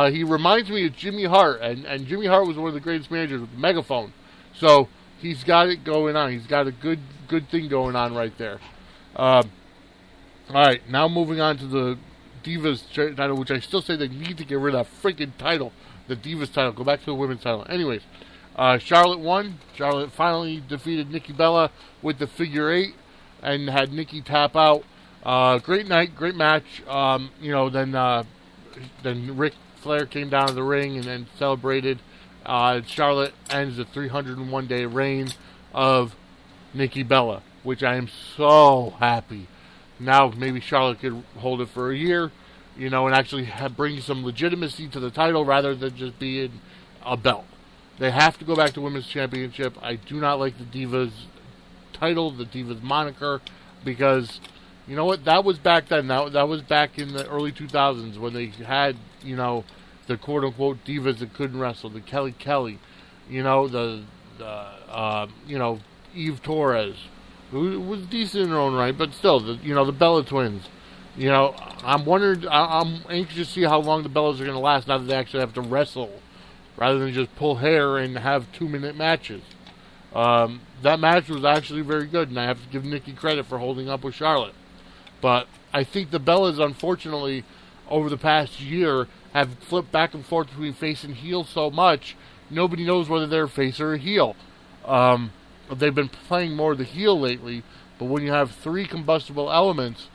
He reminds me of Jimmy Hart, and Jimmy Hart was one of the greatest managers with the megaphone. So he's got it going on. He's got a good thing going on right there. All right, now moving on to the Divas title, which I still say they need to get rid of that freaking title, the Divas title. Go back to the women's title. Anyways, Charlotte won. Charlotte finally defeated Nikki Bella with the figure 8 and had Nikki tap out. Great night, great match. Then Ric Flair came down to the ring and then celebrated. Charlotte ends the 301-day reign of Nikki Bella, which I am so happy. Now maybe Charlotte could hold it for a year, and actually bring some legitimacy to the title rather than just being a belt. They have to go back to Women's Championship. I do not like the Divas title, the Divas moniker, because, you know what, that was back then. That was back in the early 2000s when they had, you know, the quote-unquote divas that couldn't wrestle, the Kelly, you know, you know, Eve Torres, who was decent in her own right, but still, you know, the Bella Twins. You know, I'm anxious to see how long the Bellas are going to last now that they actually have to wrestle, rather than just pull hair and have 2-minute matches. That match was actually very good, and I have to give Nikki credit for holding up with Charlotte. But I think the Bellas, unfortunately, over the past year, have flipped back and forth between face and heel so much, nobody knows whether they're face or a heel. They've been playing more the heel lately, but when you have 3 combustible elements,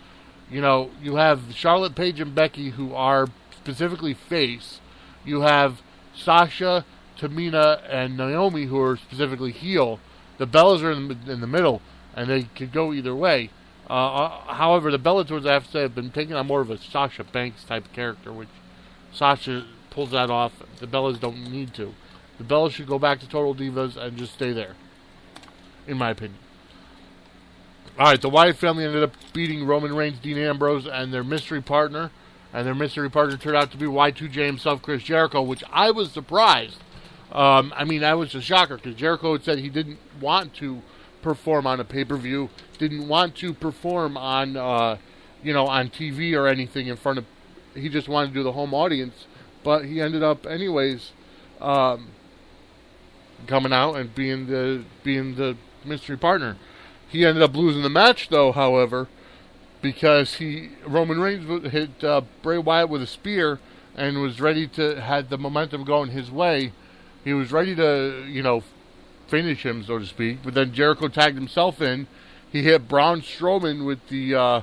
you know, you have Charlotte, Paige, and Becky, who are specifically face. You have Sasha, Tamina, and Naomi, who are specifically heel. The Bellas are in the middle, and they could go either way. However, the Bella Twins, I have to say, have been taking on more of a Sasha Banks type of character, which Sasha pulls that off. The Bellas don't need to. The Bellas should go back to Total Divas and just stay there, in my opinion. Alright, the Wyatt family ended up beating Roman Reigns, Dean Ambrose, and their mystery partner. And their mystery partner turned out to be Y2J himself, Chris Jericho, which I was surprised. I mean, that was a shocker, because Jericho had said he didn't want to perform on a pay-per-view, didn't want to perform on, you know, on TV or anything in front of... He just wanted to do the home audience, but he ended up, anyways, coming out and being the mystery partner. He ended up losing the match, though, however, because Roman Reigns hit Bray Wyatt with a spear and was ready to, had the momentum going his way. He was ready to, you know, finish him, so to speak, but then Jericho tagged himself in. He hit Braun Strowman with the,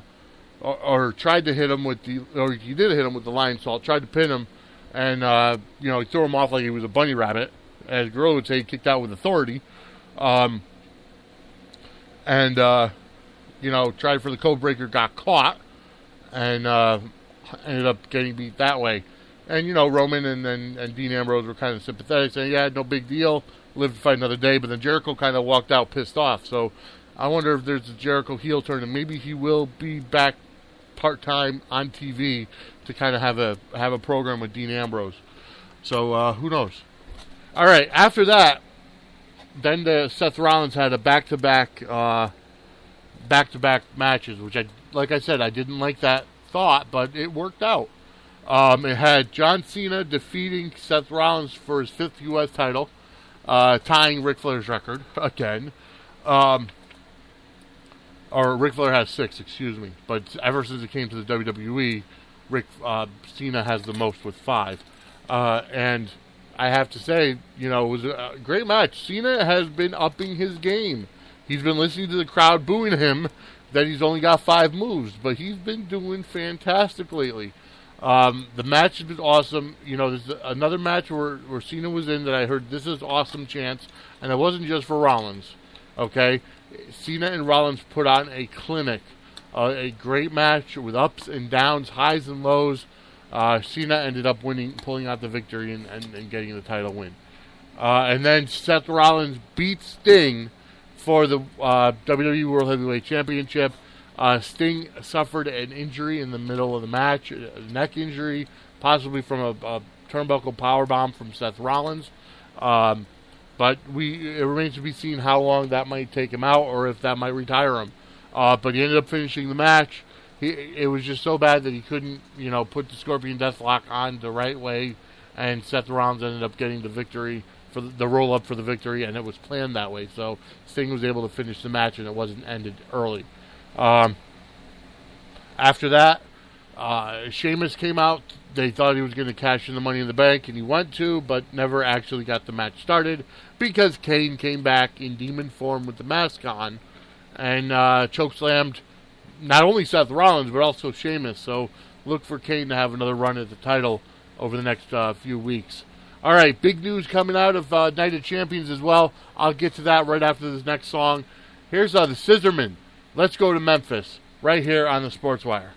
or tried to hit him with the, or he did hit him with the lion salt, tried to pin him, and, you know, he threw him off like he was a bunny rabbit. As Gorilla would say, he kicked out with authority. And, you know, tried for the code breaker, got caught, and ended up getting beat that way. And, you know, Roman and Dean Ambrose were kind of sympathetic, saying, yeah, no big deal, live to fight another day. But then Jericho kind of walked out pissed off. So I wonder if there's a Jericho heel turn, and maybe he will be back part-time on TV to kind of have a program with Dean Ambrose. So who knows? All right, after that, then Seth Rollins had a back-to-back matches, which like I said, I didn't like that thought, but it worked out. It had John Cena defeating Seth Rollins for his 5th U.S. title, tying Ric Flair's record again. Or Ric Flair has 6, excuse me. But ever since it came to the WWE, Cena has the most with 5. And I have to say, you know, it was a great match. Cena has been upping his game. He's been listening to the crowd booing him that he's only got 5 moves, but he's been doing fantastic lately. The match has been awesome. You know, there's another match where Cena was in that I heard this is awesome chants, and it wasn't just for Rollins. Okay? Cena and Rollins put on a clinic. A great match with ups and downs, highs and lows. Cena ended up winning, pulling out the victory and getting the title win. And then Seth Rollins beat Sting for the WWE World Heavyweight Championship. Sting suffered an injury in the middle of the match, a neck injury, possibly from a turnbuckle powerbomb from Seth Rollins. But it remains to be seen how long that might take him out, or if that might retire him. But he ended up finishing the match. It was just so bad that he couldn't, you know, put the Scorpion Deathlock on the right way, and Seth Rollins ended up getting the victory, for the roll-up for the victory, and it was planned that way. So Sting was able to finish the match, and it wasn't ended early. After that, Sheamus came out. They thought he was going to cash in the Money in the Bank, and he went to, but never actually got the match started because Kane came back in demon form with the mask on and chokeslammed not only Seth Rollins, but also Sheamus. So look for Kane to have another run at the title over the next few weeks. All right, big news coming out of Night of Champions as well. I'll get to that right after this next song. Here's the Scissormen. Let's go to Memphis, right here on the Sportswire.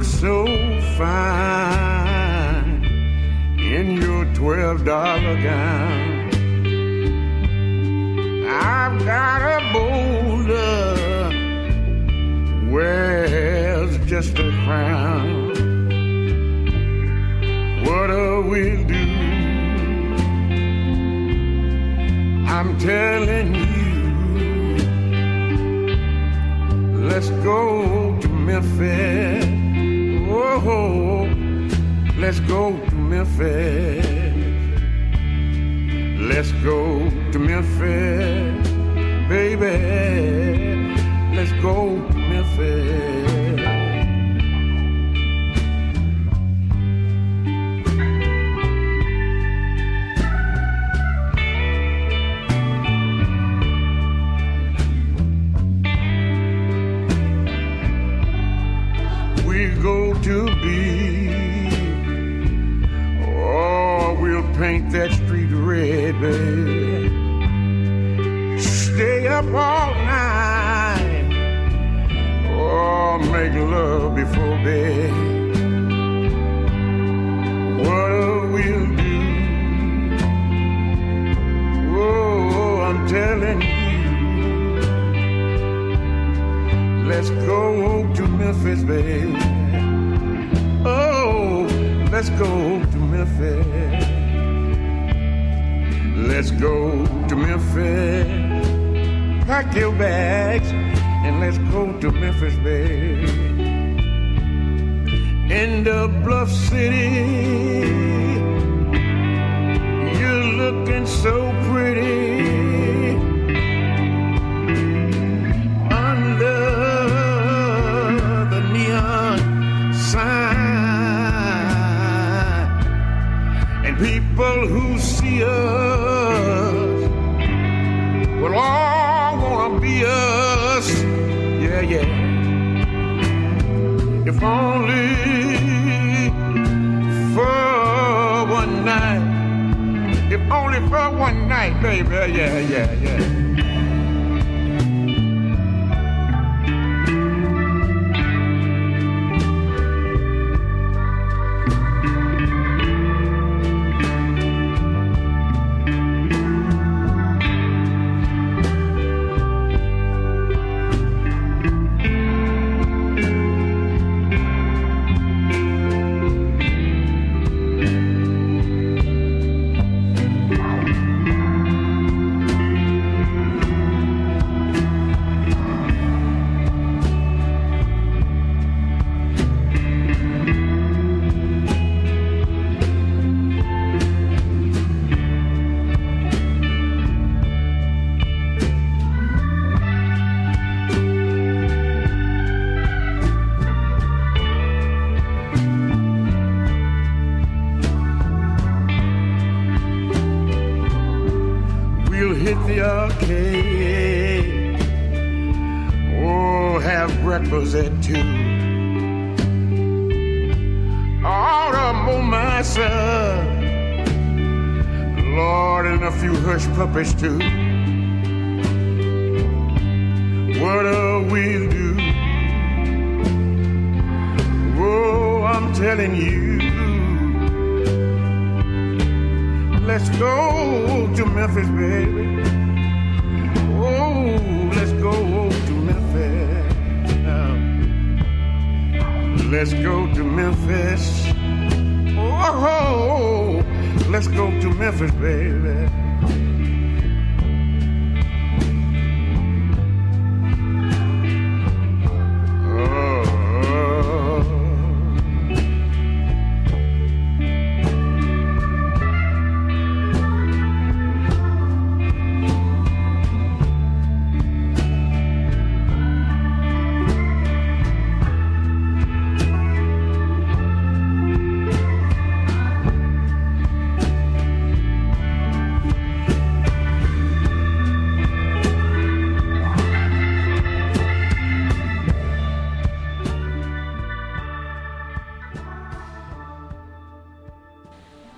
look so fine in your $12 gown. I've got a boulder, wears just a crown. What'll we do? I'm telling you, let's go to Memphis. Oh, let's go to Memphis. Let's go to Memphis, baby. Let's go to Memphis. Go to be, oh, we'll paint that street red, baby. Stay up all night, oh, make love before bed. What we'll do, oh, I'm telling you, let's go to Memphis, baby. Oh, let's go to Memphis. Let's go to Memphis. Pack your bags and let's go to Memphis, baby. In the Bluff City, you're looking so pretty. Under the neon sign. People who see us will all wanna be us. Yeah, yeah. If only for one night. If only for one night, baby. Yeah, yeah, yeah. Hit the arcade, oh, have breakfast at 2. Autumn myself, Lord, and a few hush puppies too. What'll we do? Oh, I'm telling you, let's go to Memphis, baby. Oh, let's go to Memphis. Let's go to Memphis. Oh, let's go to Memphis, baby.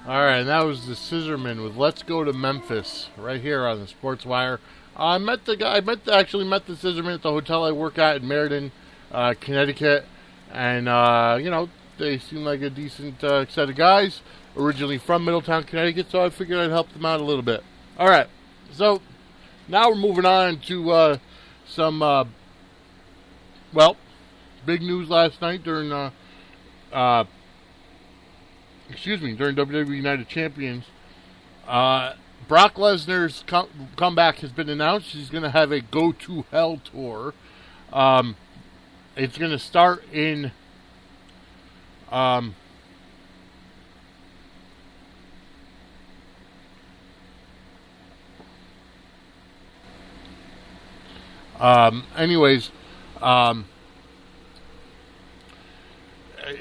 Alright, and that was the Scissorman with Let's Go to Memphis, right here on the Sportswire. I actually met the Scissorman at the hotel I work at in Meriden, Connecticut, And, they seem like a decent set of guys. Originally from Middletown, Connecticut, so I figured I'd help them out a little bit. All right, so now we're moving on to some, big news last night during WWE United Champions. Brock Lesnar's comeback has been announced. He's going to have a Go to Hell tour. It's going to start in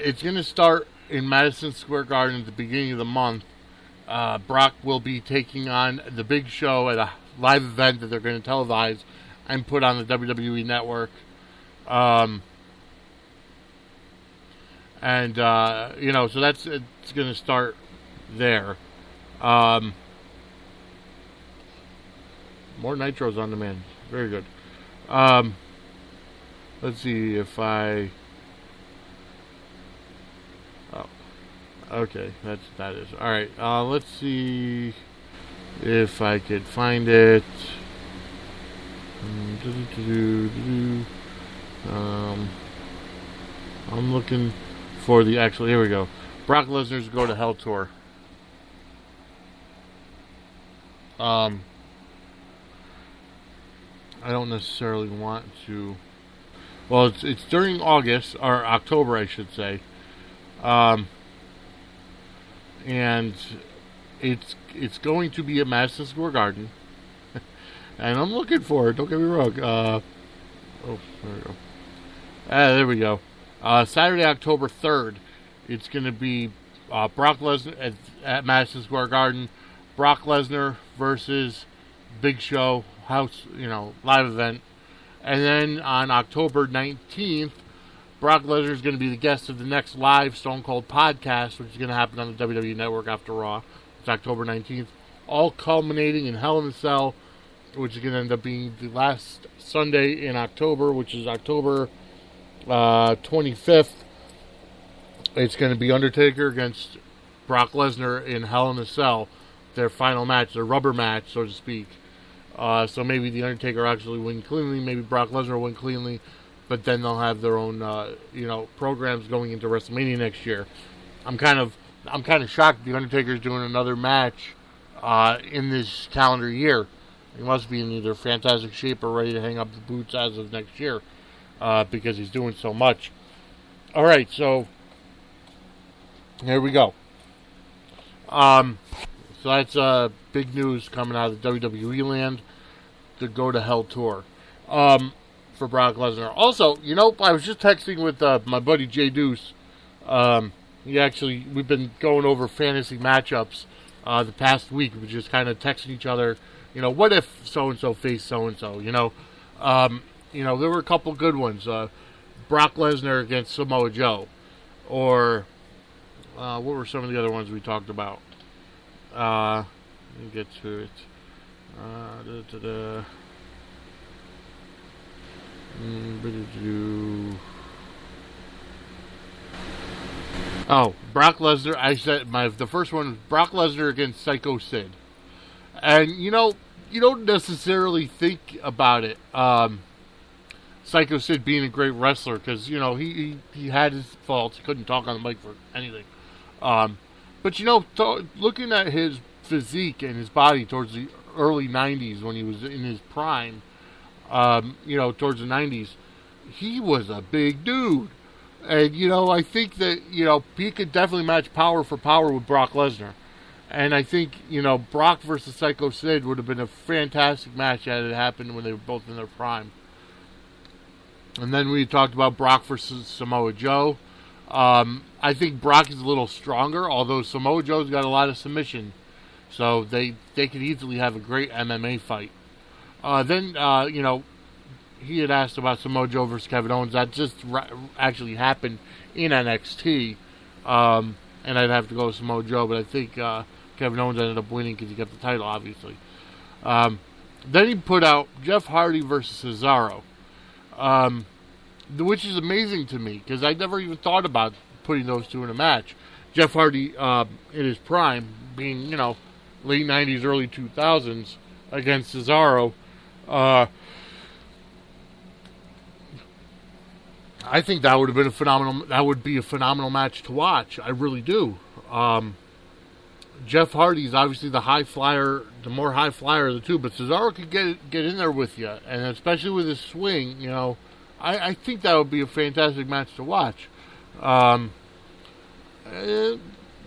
it's going to start in Madison Square Garden at the beginning of the month. Brock will be taking on the Big Show at a live event that they're going to televise and put on the WWE Network. So it's going to start there. More Nitros on demand. Very good. Let's see if I... Oh. Okay, that is. Alright, let's see if I could find it. I'm looking for the actual... Here we go. Brock Lesnar's Go to Hell tour. I don't necessarily want to... Well, it's during August, or October, I should say. And it's going to be at Madison Square Garden. And I'm looking for it, don't get me wrong. There we go. There we go. Saturday, October 3rd, it's going to be Brock Lesnar at Madison Square Garden. Brock Lesnar versus Big Show, live event. And then on October 19th, Brock Lesnar is going to be the guest of the next live Stone Cold podcast, which is going to happen on the WWE Network after Raw. It's October 19th. All culminating in Hell in a Cell, which is going to end up being the last Sunday in October, which is October 25th. It's going to be Undertaker against Brock Lesnar in Hell in a Cell, their final match, their rubber match, so to speak. So maybe the Undertaker actually win cleanly, maybe Brock Lesnar will win cleanly, but then they'll have their own, programs going into WrestleMania next year. I'm kind of shocked the Undertaker's doing another match in this calendar year. He must be in either fantastic shape or ready to hang up the boots as of next year, because he's doing so much. All right, so here we go. So that's big news coming out of the WWE land, the Go to Hell tour for Brock Lesnar. Also, I was just texting with my buddy Jay Deuce. We've been going over fantasy matchups the past week. We're just kind of texting each other, what if so-and-so faced so-and-so, there were a couple good ones. Brock Lesnar against Samoa Joe. Or, what were some of the other ones we talked about? Let me get to it. Brock Lesnar. I said the first one was Brock Lesnar against Psycho Sid. And you don't necessarily think about it. Psycho Sid being a great wrestler because he had his faults. He couldn't talk on the mic for anything. But looking at his physique and his body towards the early 90s when he was in his prime, towards the 90s, he was a big dude. And, I think that, he could definitely match power for power with Brock Lesnar. And I think, Brock versus Psycho Sid would have been a fantastic match had it happened when they were both in their prime. And then we talked about Brock versus Samoa Joe. I think Brock is a little stronger, although Samoa Joe's got a lot of submission. So they could easily have a great MMA fight. Then he had asked about Samoa Joe versus Kevin Owens. That just actually happened in NXT. And I'd have to go with Samoa Joe, but I think Kevin Owens ended up winning because he got the title, obviously. Then he put out Jeff Hardy versus Cesaro. which is amazing to me because I never even thought about putting those two in a match. Jeff Hardy in his prime, being, late 90s, early 2000s, against Cesaro. I think that would have been a phenomenal match to watch. I really do. Jeff Hardy's obviously the more high flyer of the two, but Cesaro could get in there with you, and especially with his swing, I think that would be a fantastic match to watch. I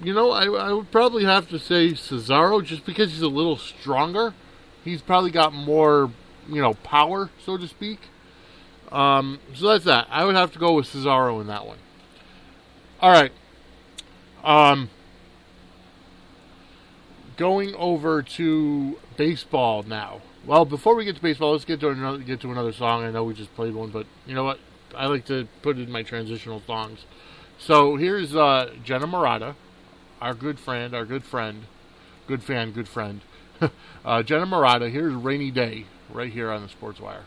would probably have to say Cesaro, just because he's a little stronger. He's probably got more, power, so to speak. So that's that. I would have to go with Cesaro in that one. All right. Going over to baseball now. Well, before we get to baseball, let's get to another song. I know we just played one, but you know what? I like to put it in my transitional songs. So here's Jenna Murata, our good fan, Jenna Murata. Here's Rainy Day, right here on the Sportswire.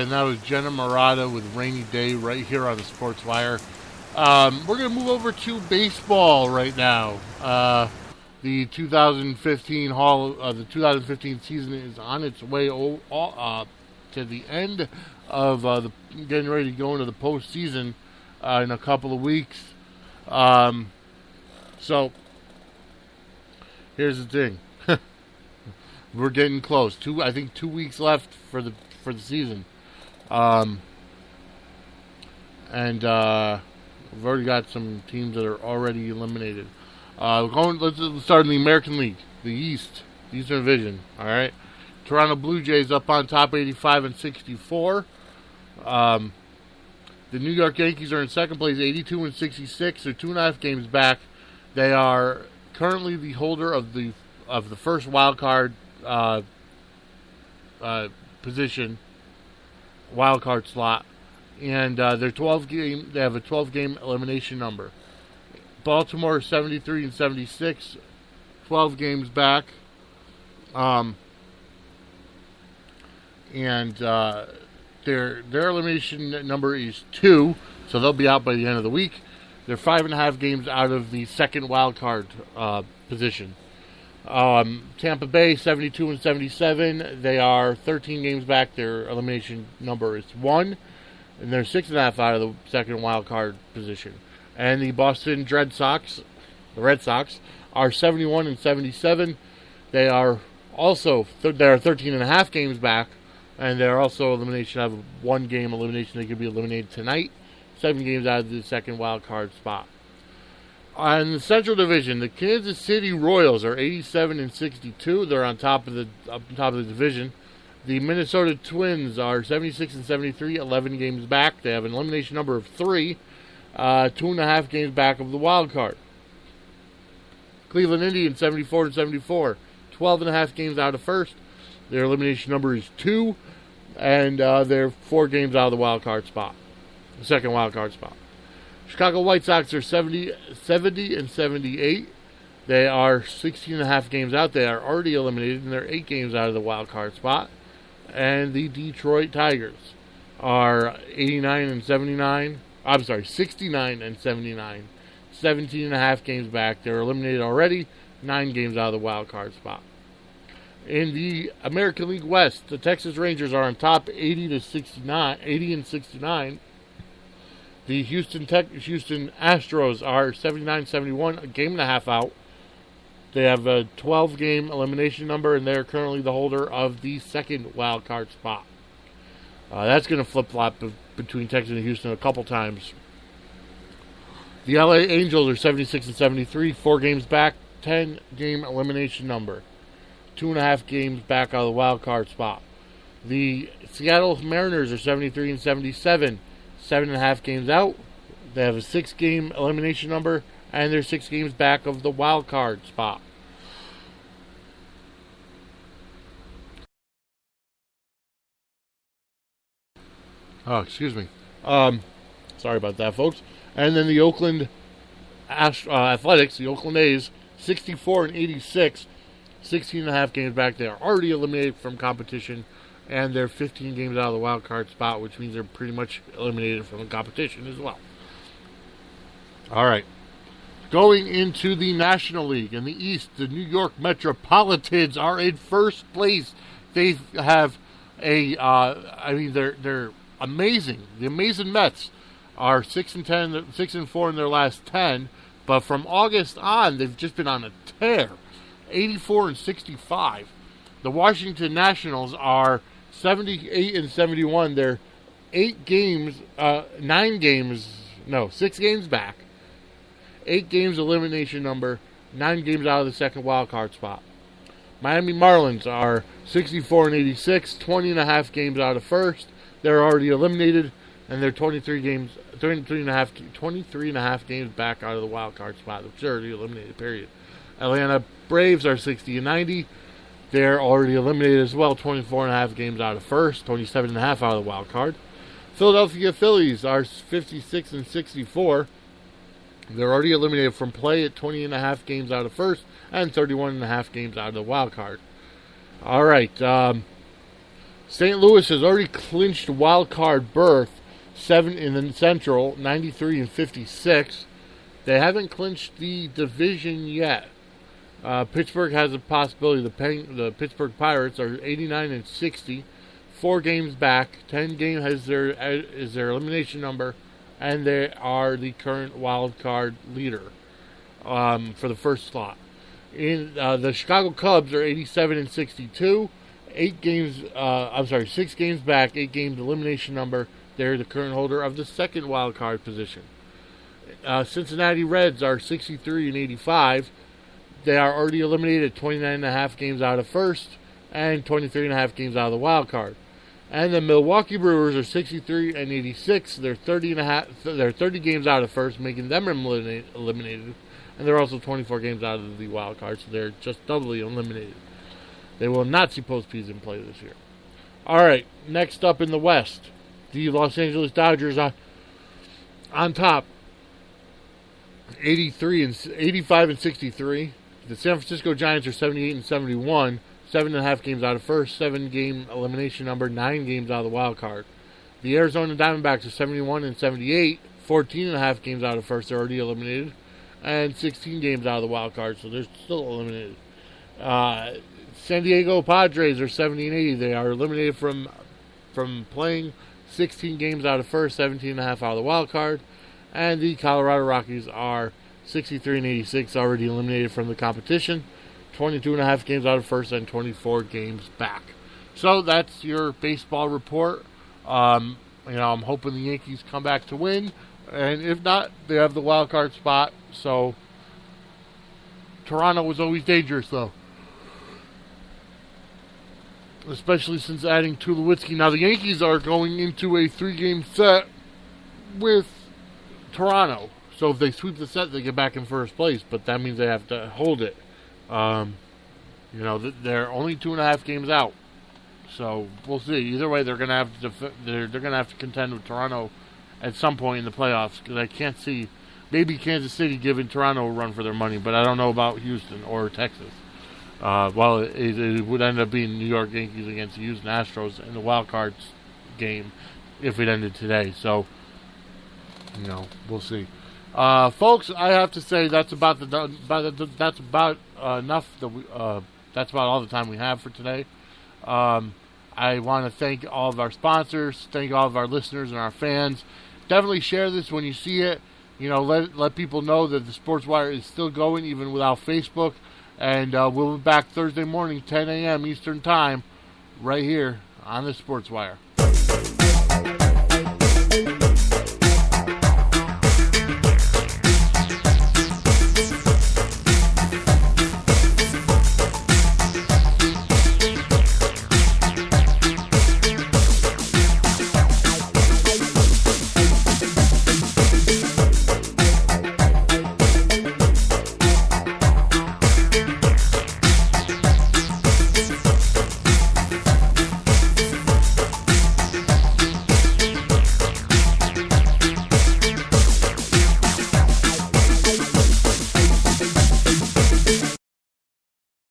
And that was Jenna Murata with Rainy Day right here on the Sportswire. We're going to move over to baseball right now. The 2015 season is on its way to the end of getting ready to go into the postseason in a couple of weeks. So here's the thing: we're getting close. I think 2 weeks left for the season. And we've already got some teams that are already eliminated. Let's start in the American League, the Eastern Division. All right, Toronto Blue Jays up on top, 85-64. The New York Yankees are in second place, 82-66. They're 2.5 games back. They are currently the holder of the first wild card position, wild card slot, and they have a 12-game elimination number. Baltimore 73-76, 12 games back, and their elimination number is 2, so they'll be out by the end of the week. They're 5.5 games out of the second wild card position. Tampa Bay 72-77. They are 13 games back. Their elimination number is 1, and they're 6.5 out of the second wild card position. And the Boston Red Sox, are 71-77. They are also 13.5 games back, and they're also elimination of 1 game elimination. They could be eliminated tonight. 7 games out of the second wild card spot. In the Central Division, the Kansas City Royals are 87-62. They're on top of the division. The Minnesota Twins are 76-73, 11 games back. They have an elimination number of 3, 2.5 games back of the wild card. Cleveland Indians 74-74, 12.5 games out of first. Their elimination number is 2, and they're 4 games out of the wild card spot, the second wild card spot. Chicago White Sox are 70-78. They are 16.5 games out. They are already eliminated, and they're 8 games out of the wild card spot. And the Detroit Tigers are 69-79. 17.5 games back. They're eliminated already. 9 games out of the wild card spot. In the American League West, the Texas Rangers are on top, 80-69. The Houston Astros are 79-71, a game and a half out. They have a 12-game elimination number, and they're currently the holder of the second wild card spot. That's going to flip-flop between Texas and Houston a couple times. The LA Angels are 76-73, 4 games back, 10-game elimination number. 2.5 games back out of the wild card spot. The Seattle Mariners are 73-77, 7.5 games out. They have a 6-game elimination number, and they're 6 games back of the wild card spot. Oh, excuse me. Sorry about that, folks. And then the Oakland Athletics, the Oakland A's, 64-86, 16.5 games back. They are already eliminated from competition, and they're 15 games out of the wild card spot, which means they're pretty much eliminated from the competition as well. All right. Going into the National League in the East, the New York Metropolitans are in first place. They have they're amazing. The amazing Mets are 6-4 in their last 10, but from August on, they've just been on a tear, 84-65. The Washington Nationals are 78-71. They're 6 games back. 8 games elimination number, 9 games out of the second wild card spot. Miami Marlins are 64-86, 20.5 games out of first. They're already eliminated, and they're 23.5 games back out of the wild card spot. They're already eliminated, period. Atlanta Braves are 60-90. They're already eliminated as well, 24.5 games out of first, 27.5 out of the wild card. Philadelphia Phillies are 56-64. They're already eliminated from play at 20.5 games out of first and 31.5 games out of the wild card. All right. St. Louis has already clinched wild card berth, 7 in the Central, 93-56. They haven't clinched the division yet. Pittsburgh has a possibility. The Pittsburgh Pirates are 89-60, 4 games back. 10 games is their elimination number, and they are the current wild card leader for the first slot. In the Chicago Cubs are 87-62, 6 games back, 8 games elimination number. They're the current holder of the second wild card position. Cincinnati Reds are 63 and 85. They are already eliminated 29.5 games out of first and 23.5 games out of the wild card. And the Milwaukee Brewers are 63 and 86. They're 30 games out of first, making them eliminated. And they're also 24 games out of the wild card, so they're just doubly eliminated. They will not see postseason play this year. All right, next up in the West, the Los Angeles Dodgers on top, 85 and 63. The San Francisco Giants are 78 and 71. 7.5 games out of first, 7-game elimination number, 9 games out of the wild card. The Arizona Diamondbacks are 71 and 78, 14.5 games out of first, they're already eliminated, and 16 games out of the wild card, so they're still eliminated. San Diego Padres are 70 and 80, they are eliminated from playing, 16 games out of first, 17.5 out of the wild card, and the Colorado Rockies are 63 and 86, already eliminated from the competition. 22.5 games out of first and 24 games back. So that's your baseball report. I'm hoping the Yankees come back to win, and if not, they have the wild card spot. So Toronto was always dangerous, though, especially since adding Tulowitzki. Now the Yankees are going into a 3-game set with Toronto. So if they sweep the set, they get back in first place, but that means they have to hold it. They're only 2.5 games out, so we'll see. Either way, they're gonna have to contend with Toronto at some point in the playoffs, because I can't see maybe Kansas City giving Toronto a run for their money, but I don't know about Houston or Texas. It would end up being New York Yankees against the Houston Astros in the wild cards game if it ended today. So we'll see. Folks, I have to say that's about enough. That's about all the time we have for today. I want to thank all of our sponsors, thank all of our listeners and our fans. Definitely share this when you see it. Let people know that the Sportswire is still going even without Facebook. And we'll be back Thursday morning, 10 a.m. Eastern Time, right here on the Sportswire.